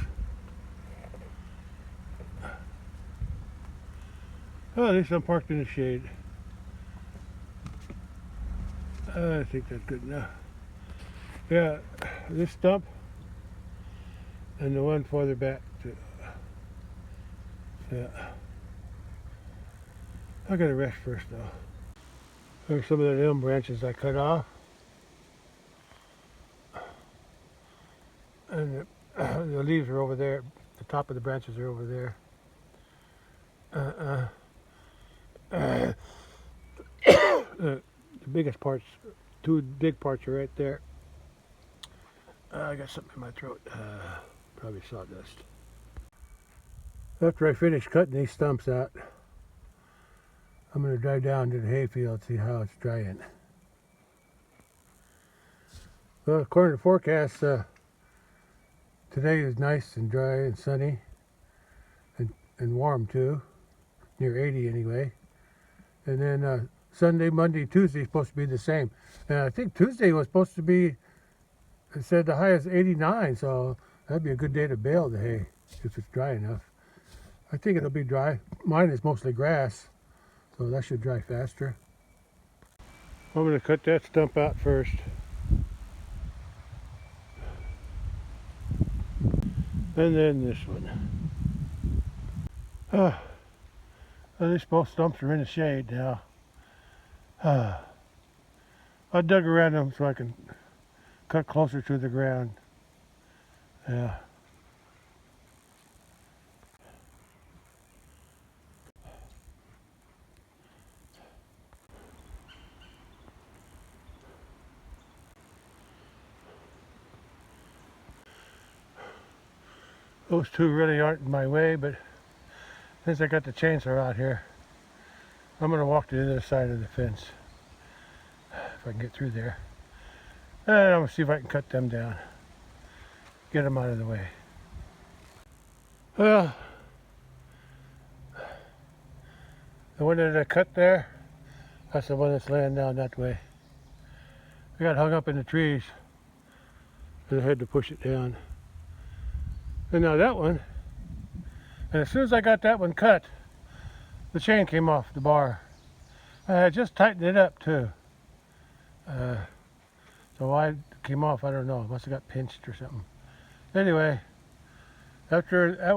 Speaker 1: Oh, at least I'm parked in the shade. I think that's good enough. Yeah, this stump and the one farther back too. Yeah. I gotta rest first though. There's some of the elm branches I cut off. And the leaves are over there. The top of the branches are over there. The biggest parts, 2 big parts are right there. I got something in my throat. Probably sawdust. After I finish cutting these stumps out, I'm going to drive down to the hayfield, see how it's drying. Well, according to the forecast, today is nice and dry and sunny and warm too, near 80 anyway. And then Sunday, Monday, Tuesday is supposed to be the same. And I think Tuesday was supposed to be, it said the high is 89, so that'd be a good day to bale the hay if it's dry enough. I think it'll be dry. Mine is mostly grass, so that should dry faster. I'm going to cut that stump out first. And then this one. At least both stumps are in the shade now. I dug around them so I can cut closer to the ground. Yeah. Those two really aren't in my way, but since I got the chainsaw out here, I'm going to walk to the other side of the fence, if I can get through there. And I'm going to see if I can cut them down, get them out of the way. Well, the one that I cut there, that's the one that's laying down that way. I got hung up in the trees, and I had to push it down. And now that one, and as soon as I got that one cut, the chain came off the bar. I had just tightened it up too. So why it came off, I don't know. It must have got pinched or something. Anyway, after that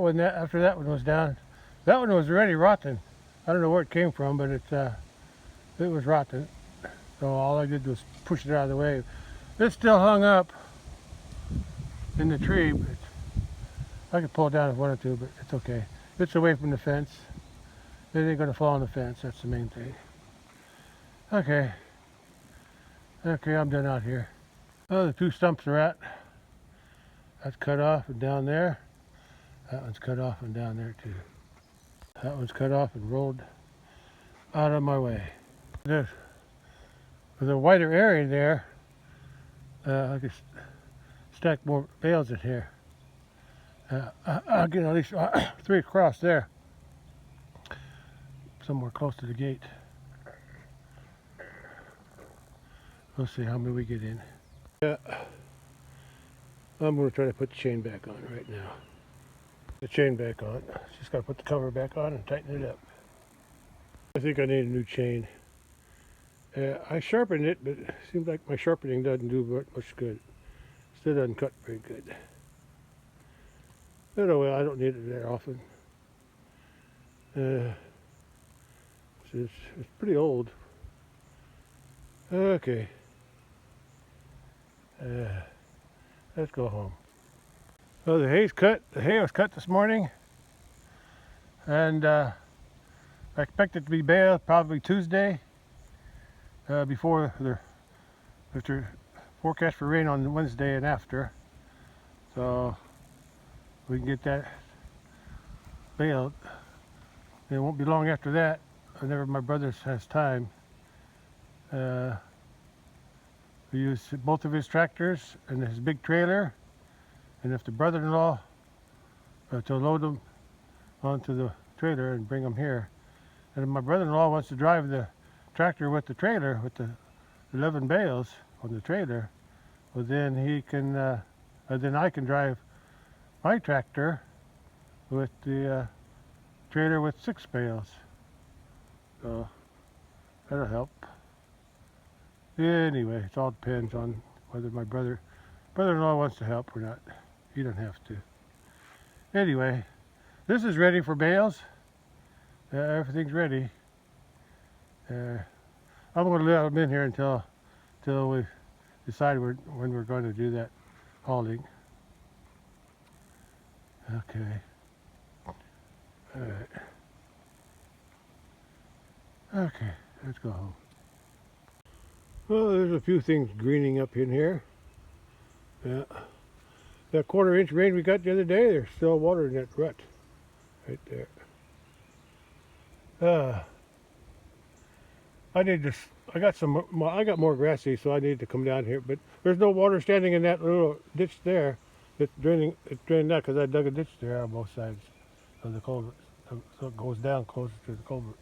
Speaker 1: one was down, that one was already rotten. I don't know where it came from, but it was rotten. So all I did was push it out of the way. It's still hung up in the tree, but I could pull it down if I wanted to, but it's okay. It's away from the fence. It ain't gonna fall on the fence, that's the main thing. Okay. Okay, I'm done out here. Oh, the two stumps are at. That's cut off and down there. That one's cut off and down there too. That one's cut off and rolled out of my way. There's a wider area there. I could stack more bales in here. I'll get at least 3 across there. Somewhere close to the gate. We'll see how many we get in. Yeah, I'm going to try to put the chain back on right now. The chain back on. Just got to put the cover back on and tighten it up. I think I need a new chain. I sharpened it, but it seems like my sharpening doesn't do much good. Still doesn't cut very good. But oh well, I don't need it that often. It's pretty old. Okay. Let's go home. So the hay's cut. The hay was cut this morning, and I expect it to be baled probably Tuesday. Before the forecast for rain on Wednesday and after, so we can get that baled. It won't be long after that, whenever my brother has time. We use both of his tractors and his big trailer, and if the brother-in-law to load them onto the trailer and bring them here. And if my brother-in-law wants to drive the tractor with the trailer, with the 11 bales on the trailer, well then he can, then I can drive my tractor with the trailer with 6 bales. So that'll help. Anyway, it all depends on whether my brother-in-law wants to help or not. He doesn't have to. Anyway, this is ready for bales. Everything's ready. I'm going to let them in here until we decide when we're going to do that hauling. Okay. All right. Okay, let's go home. Well, there's a few things greening up in here. Yeah. That 1/4 inch rain we got the other day, there's still water in that rut. Right there. I got more grass seed, so I need to come down here, but there's no water standing in that little ditch there. It's draining that because I dug a ditch there on both sides of the culvert, so it goes down closer to the culvert.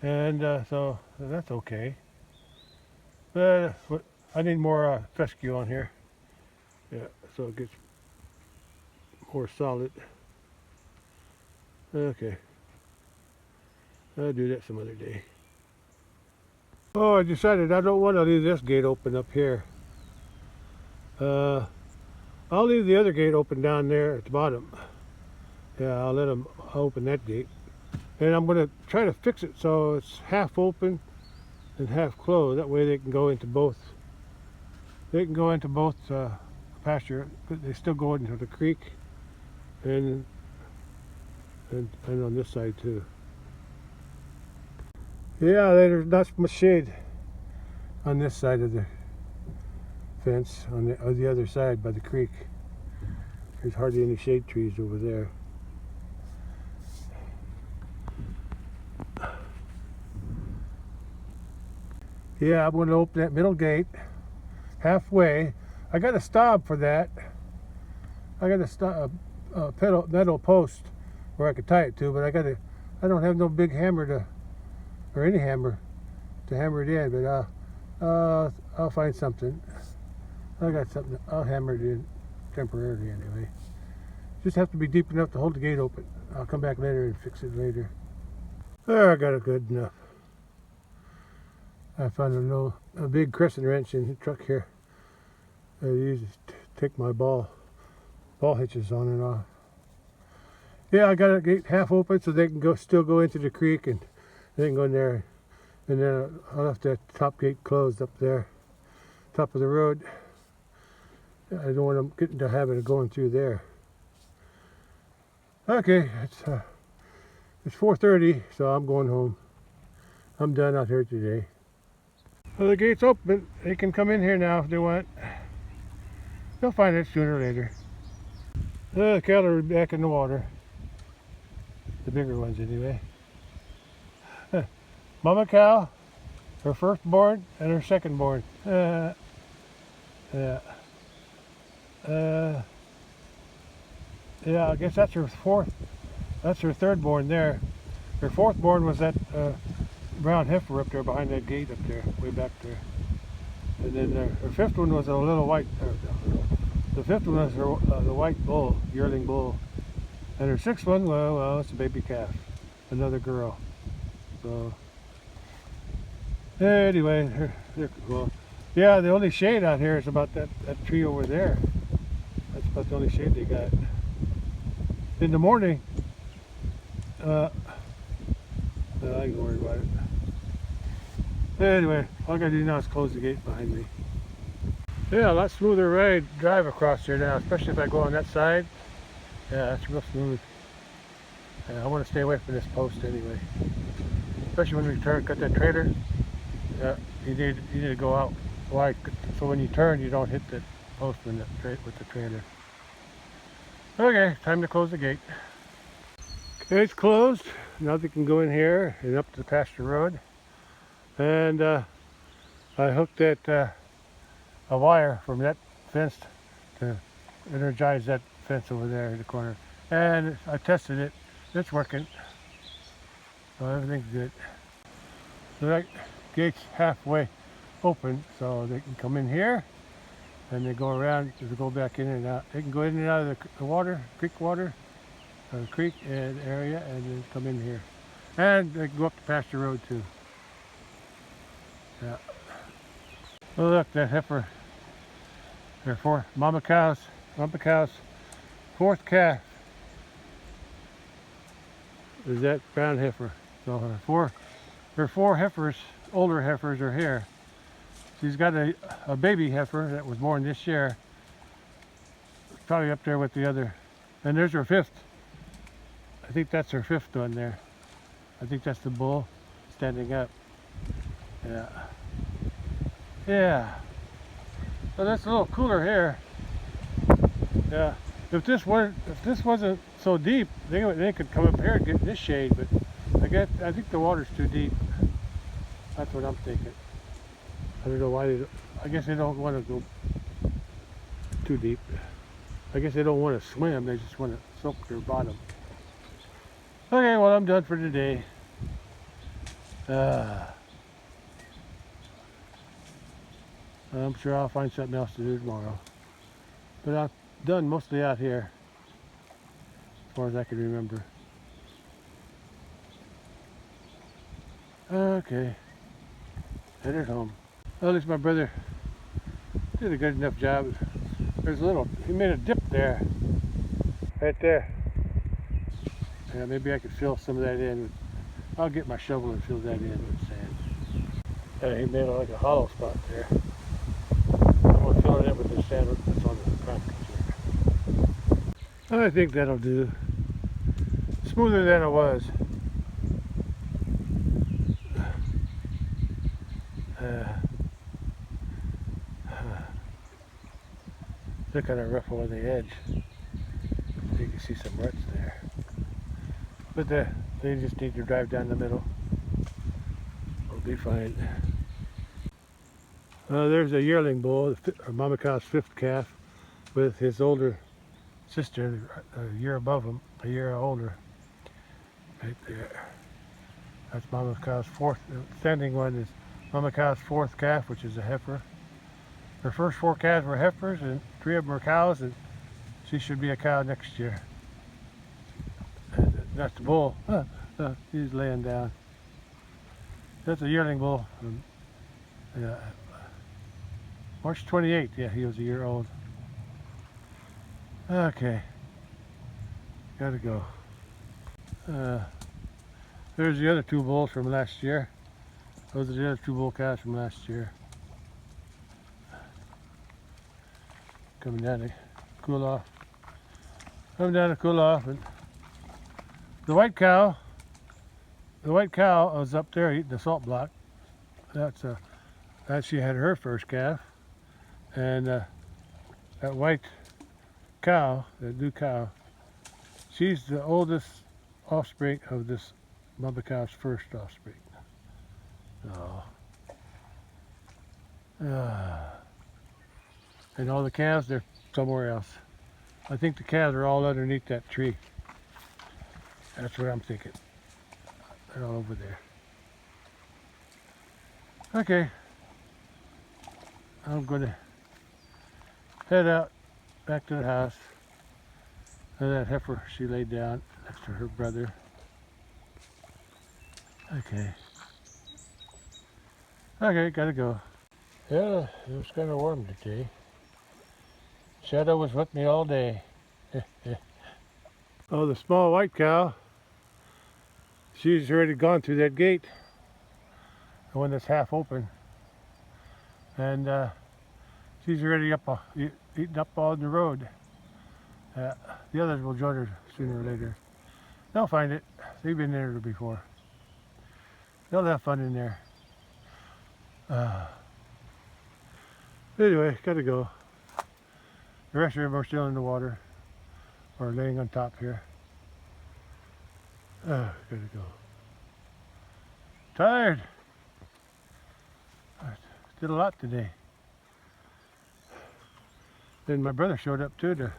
Speaker 1: And so that's okay. But I need more fescue on here. Yeah, so it gets more solid. Okay. I'll do that some other day. Oh, I decided I don't want to leave this gate open up here. I'll leave the other gate open down there at the bottom. Yeah, I'll let them open that gate. And I'm going to try to fix it so it's half open and half closed. That way they can go into both. They can go into both pasture. They still go into the creek and on this side too. Yeah, there's not much shade on this side of the fence. On the other side by the creek, there's hardly any shade trees over there. Yeah, I'm going to open that middle gate halfway. I got a stop for that. I got a metal post where I could tie it to, but I don't have no big hammer or any hammer to hammer it in. But I'll find something. I got something. I'll hammer it in temporarily anyway. Just have to be deep enough to hold the gate open. I'll come back later and fix it later. There, I got it good enough. I found a big crescent wrench in the truck here. I use it to take my ball hitches on and off. Yeah, I got a gate half open so they can still go into the creek and they can go in there. And then I'll have that top gate closed up there, top of the road. I don't want them getting into the habit of going through there. Okay, it's 4:30, so I'm going home. I'm done out here today. Well, the gate's open. They can come in here now if they want. They'll find it sooner or later. The cattle are back in the water. The bigger ones anyway. Mama cow, her firstborn and her secondborn. Yeah. Yeah, I guess that's her fourth. That's her thirdborn there. Her fourthborn was that brown heifer up there behind that gate up there, way back there. And then her fifth one was a little white. The fifth one was the white bull, yearling bull. And her sixth one, well, it's a baby calf, another girl. So anyway, they're cool. Yeah, the only shade out here is about that tree over there. That's about the only shade they got. In the morning, I ain't worried about it. Anyway, all I gotta do now is close the gate behind me. Yeah, a lot smoother drive across here now, especially if I go on that side. Yeah, that's real smooth. Yeah, I want to stay away from this post anyway. Especially when we cut that trailer. Yeah, you need to go out wide, so when you turn, you don't hit the post with the trailer. Okay, time to close the gate. Okay, it's closed. Now they can go in here and up to the pasture road. And I hooked a wire from that fence to energize that fence over there in the corner. And I tested it. It's working. So everything's good. So that gate's halfway open, so they can come in here and they go around to go back in and out. They can go in and out of the water, creek water, the creek area, and then come in here. And they can go up the pasture road too. Yeah. Oh, look, that heifer. There are four mama cows, fourth calf is that brown heifer. So her four heifers, older heifers, are here. She's got a baby heifer that was born this year. Probably up there with the other. And there's her fifth. I think that's her fifth one there. I think that's the bull standing up. Yeah. Yeah. So that's a little cooler here. Yeah. If this wasn't so deep, they could come up here and get in this shade, but I think the water's too deep. That's what I'm thinking. I don't know why I guess they don't want to go too deep. I guess they don't want to swim, they just want to soak their bottom. Okay, well, I'm done for today. I'm sure I'll find something else to do tomorrow. But I've done mostly out here, as far as I can remember. Okay. Headed home. Well, at least my brother did a good enough job. There's a little, he made a dip there. Right there. Yeah, maybe I could fill some of that in. I'll get my shovel and fill that in with sand. Yeah, he made like a hollow spot there. I'm going to fill it in with the sand that's on the concrete here. I think that'll do. Smoother than it was. They're kind of rough on the edge. You can see some ruts there. But they just need to drive down the middle. It'll be fine. There's a yearling bull, Mama cow's 5th calf, with his older sister a year above him, a year older. Right there. That's Mama cow's 4th. The standing one is Mama cow's 4th calf, which is a heifer. Her first 4 calves were heifers, and 3 of them are cows, and she should be a cow next year. And that's the bull. He's laying down. That's a yearling bull. March 28th, yeah, he was a year old. Okay, gotta go. There's the other 2 bulls from last year. Those are the other 2 bull calves from last year. Coming down to cool off. Coming down to cool off. And the white cow was up there eating the salt block. That she had her first calf. And that white cow, that new cow, she's the oldest offspring of this Mama cow's first offspring. Oh. And all the calves, they're somewhere else. I think the calves are all underneath that tree. That's what I'm thinking. They're all over there. Okay. I'm going to head out back to the house. And that heifer, she laid down next to her brother. Okay. Okay, gotta go. Yeah, it was kind of warm today. Shadow was with me all day. Oh, the small white cow, she's already gone through that gate, the one that's half open, and she's already up, eating up on the road. The others will join her sooner or later. They'll find it. They've been there before. They'll have fun in there. Anyway, gotta go. The rest of them are still in the water, or laying on top here. Gotta go. Tired. I did a lot today. Then my brother showed up too to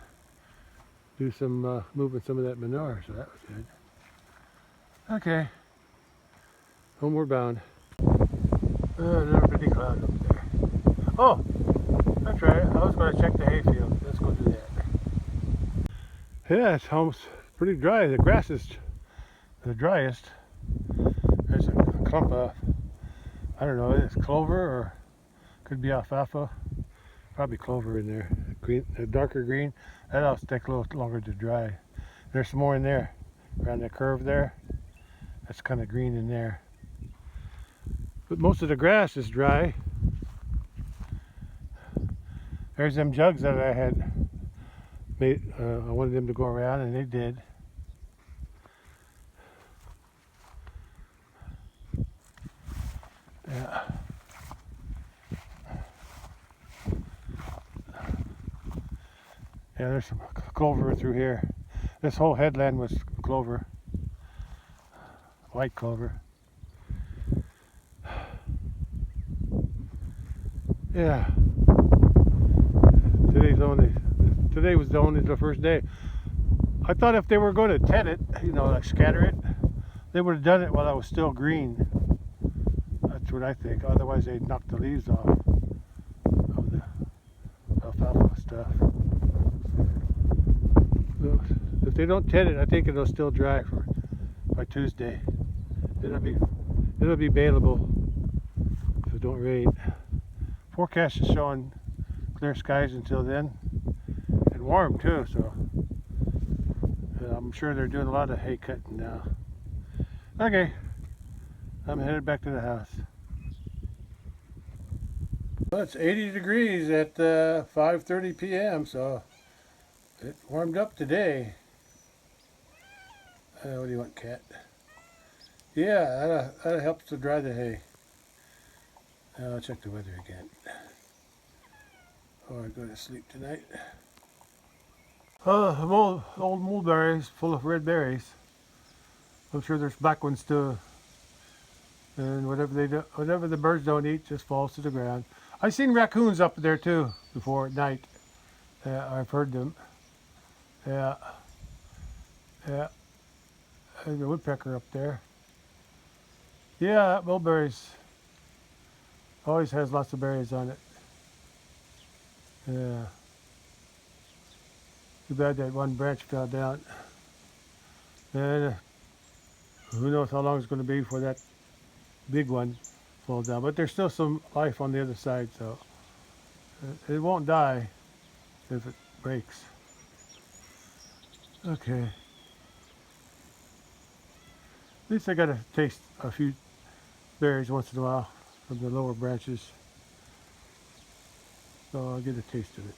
Speaker 1: do some moving some of that manure, so that was good. Okay. Homeward bound. Another pretty cloud up there. Oh, that's right. I was going to check the hayfield. Let's go do that. Yeah, it's almost pretty dry. The grass is the driest. There's a clump of, I don't know, it's clover or could be alfalfa. Probably clover in there. Green, the darker green. That'll take a little longer to dry. There's some more in there, around the curve there. That's kind of green in there. But most of the grass is dry. There's them jugs that I had made. I wanted them to go around, and they did. Yeah. Yeah, there's some clover through here. This whole headland was clover. White clover. Yeah. Today was the first day. I thought if they were going to tent it, you know, like scatter it, they would have done it while I was still green. That's what I think. Otherwise they'd knock the leaves off of the alfalfa stuff. So if they don't tent it, I think it'll still dry by Tuesday. It'll be bailable it don't rain. Forecast is showing clear skies until then, and warm too, so I'm sure they're doing a lot of hay cutting now. Okay, I'm headed back to the house. Well, it's 80 degrees at 5:30 p.m., so it warmed up today. What do you want, cat? Yeah, that helps to dry the hay. I'll check the weather again before I go to sleep tonight. Old mulberries full of red berries. I'm sure there's black ones too. And whatever the birds don't eat just falls to the ground. I've seen raccoons up there too before at night. I've heard them. Yeah. There's a woodpecker up there. Yeah, mulberries. Always has lots of berries on it. Yeah. Too bad that one branch fell down. And who knows how long it's going to be before that big one falls down. But there's still some life on the other side, so it won't die if it breaks. Okay. At least I got to taste a few berries once in a while from the lower branches. So I'll get a taste of it.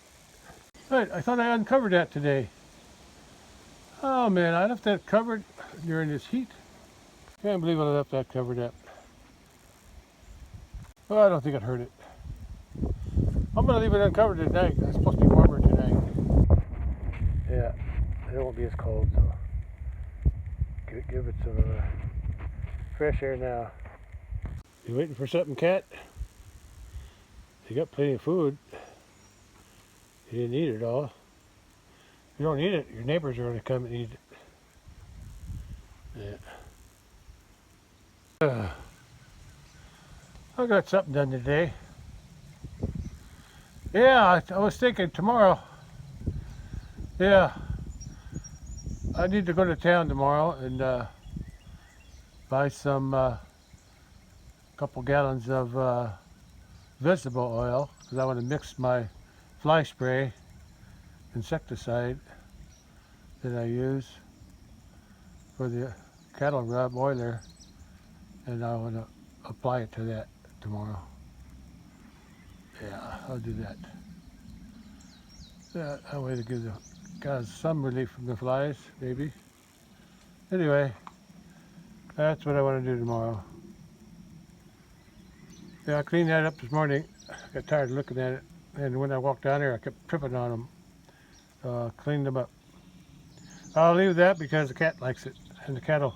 Speaker 1: Right, I thought I uncovered that today. Oh man, I left that covered during this heat. Can't believe I left that covered up. Well, I don't think it hurt it. I'm gonna leave it uncovered tonight. It's supposed to be warmer tonight. Yeah, it won't be as cold, so give it some fresh air now. You waiting for something, cat? You got plenty of food. You didn't eat it all. If you don't eat it, your neighbors are gonna come and eat it. Yeah. I got something done today. Yeah, I was thinking tomorrow. Yeah, I need to go to town tomorrow and buy some couple gallons of vegetable oil because I want to mix my fly spray insecticide that I use for the cattle rub oiler, and I want to apply it to that tomorrow. Yeah, I'll do that. That way to give the guys some relief from the flies, maybe. Anyway, that's what I want to do tomorrow. Yeah, I cleaned that up this morning. I got tired of looking at it, and when I walked down there, I kept tripping on them. So I cleaned them up. I'll leave that because the cat likes it, and the cattle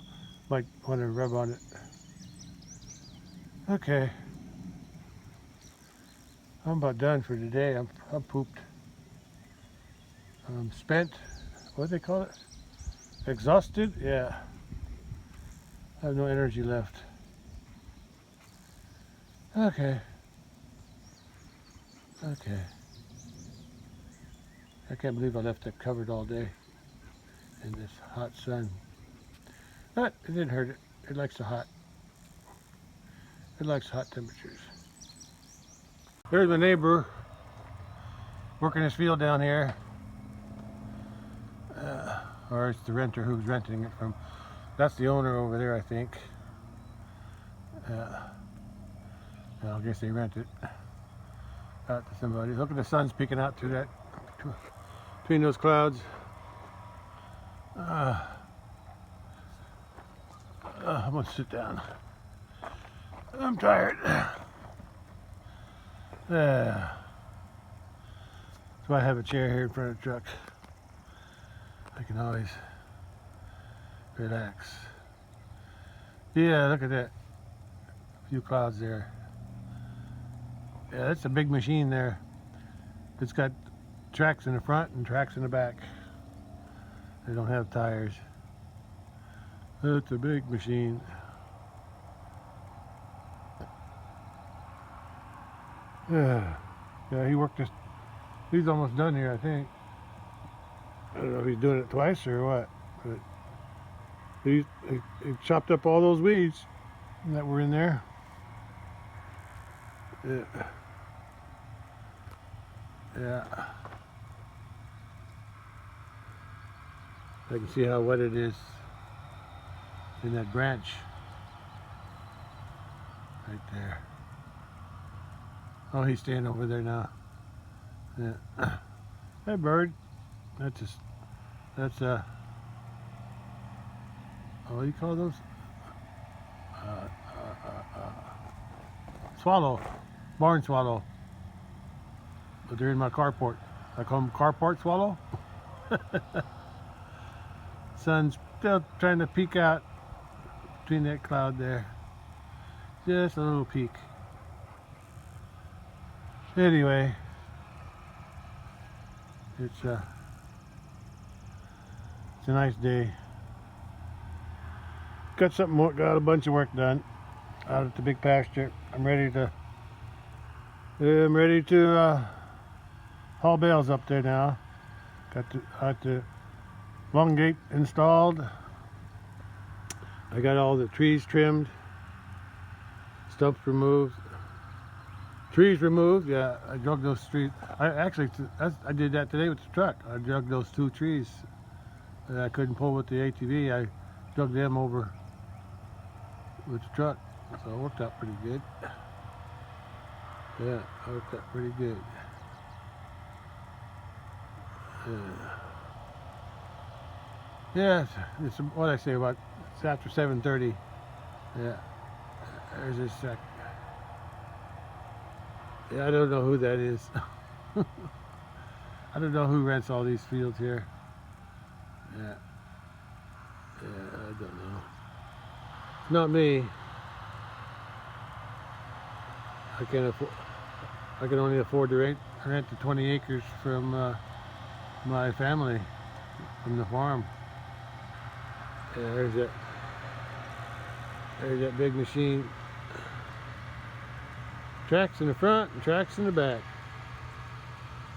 Speaker 1: might want to rub on it. Okay. I'm about done for today. I'm pooped. I'm spent. What do they call it? Exhausted? Yeah. I have no energy left. Okay. Okay. I can't believe I left it covered all day in this hot sun. But it didn't hurt it. It likes the hot. It likes hot temperatures. There's my neighbor working his field down here. Or it's the renter who's renting it from. That's the owner over there, I think. I guess they rent it out to somebody. Look at the sun's peeking out through that, between those clouds. I'm gonna sit down. I'm tired. That's why I have a chair here in front of the truck. I can always relax. Yeah, look at that. A few clouds there. Yeah, that's a big machine there. It's got tracks in the front and tracks in the back. They don't have tires. It's a big machine. Yeah, he worked this. He's almost done here, I think. I don't know if he's doing it twice or what, but he chopped up all those weeds that were in there. Yeah. Yeah. I can see how wet it is in that branch right there. Oh, he's staying over there now. Yeah. Hey, bird. That's just, that's what do you call those? Swallow, barn swallow. But they're in my carport. I call them carport swallow. Sun's still trying to peek out between that cloud there. Just a little peek. Anyway, it's a nice day. Got a bunch of work done out at the big pasture. I'm ready to haul bales up there now. Got the long gate installed. I got all the trees trimmed, stumps removed, trees removed. Yeah, I drug those trees. I did that today with the truck. I drug those 2 trees that I couldn't pull with the ATV. I drug them over with the truck, so it worked out pretty good. Yeah, it worked out pretty good. Yeah, it's what I say about, it's after 7:30. Yeah, there's this yeah, I don't know who that is. I don't know who rents all these fields here. Yeah, I don't know. It's not me. I can only afford to rent the 20 acres from my family, from the farm. Yeah, there's that big machine. Tracks in the front and tracks in the back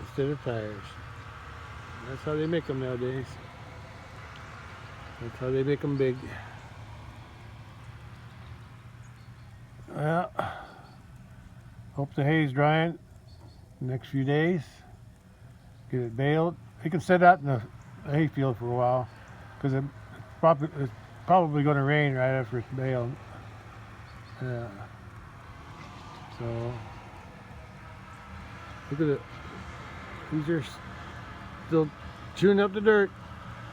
Speaker 1: instead of tires. That's how they make them nowadays. That's how they make them big. Well, hope the hay's drying the next few days. Get it baled. It can sit out in the hay field for a while because it's probably going to rain right after it's baled. Yeah. So look at it. These are still chewing up the dirt,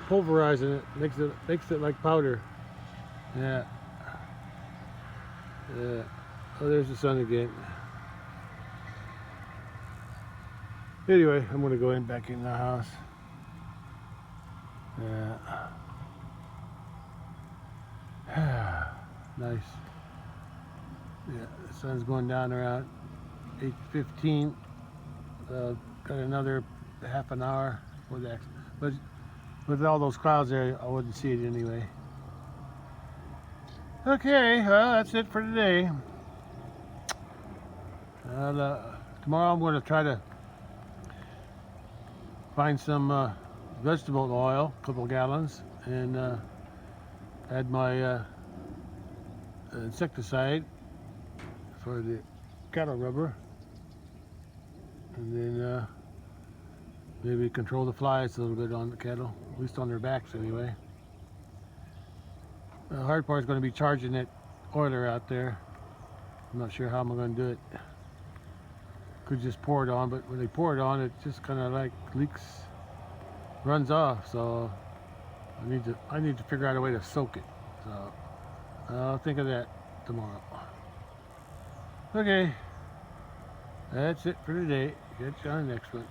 Speaker 1: pulverizing it, makes it like powder. Yeah. Yeah. Oh, there's the sun again. Anyway, I'm gonna go back in the house. Yeah. Nice. Yeah, the sun's going down around 8:15. Got another half an hour for that. But with all those clouds there, I wouldn't see it anyway. Okay, well, that's it for today. Tomorrow I'm going to try to find some vegetable oil, a couple gallons, and add my insecticide for the cattle rubber, and then maybe control the flies a little bit on the cattle, at least on their backs anyway. The hard part is going to be charging that oiler out there. I'm not sure how I'm going to do it. Could just pour it on, but when they pour it on, it just kind of like leaks, runs off. So I need to figure out a way to soak it. So I'll think of that tomorrow. Okay, that's it for today. Catch you on the next one.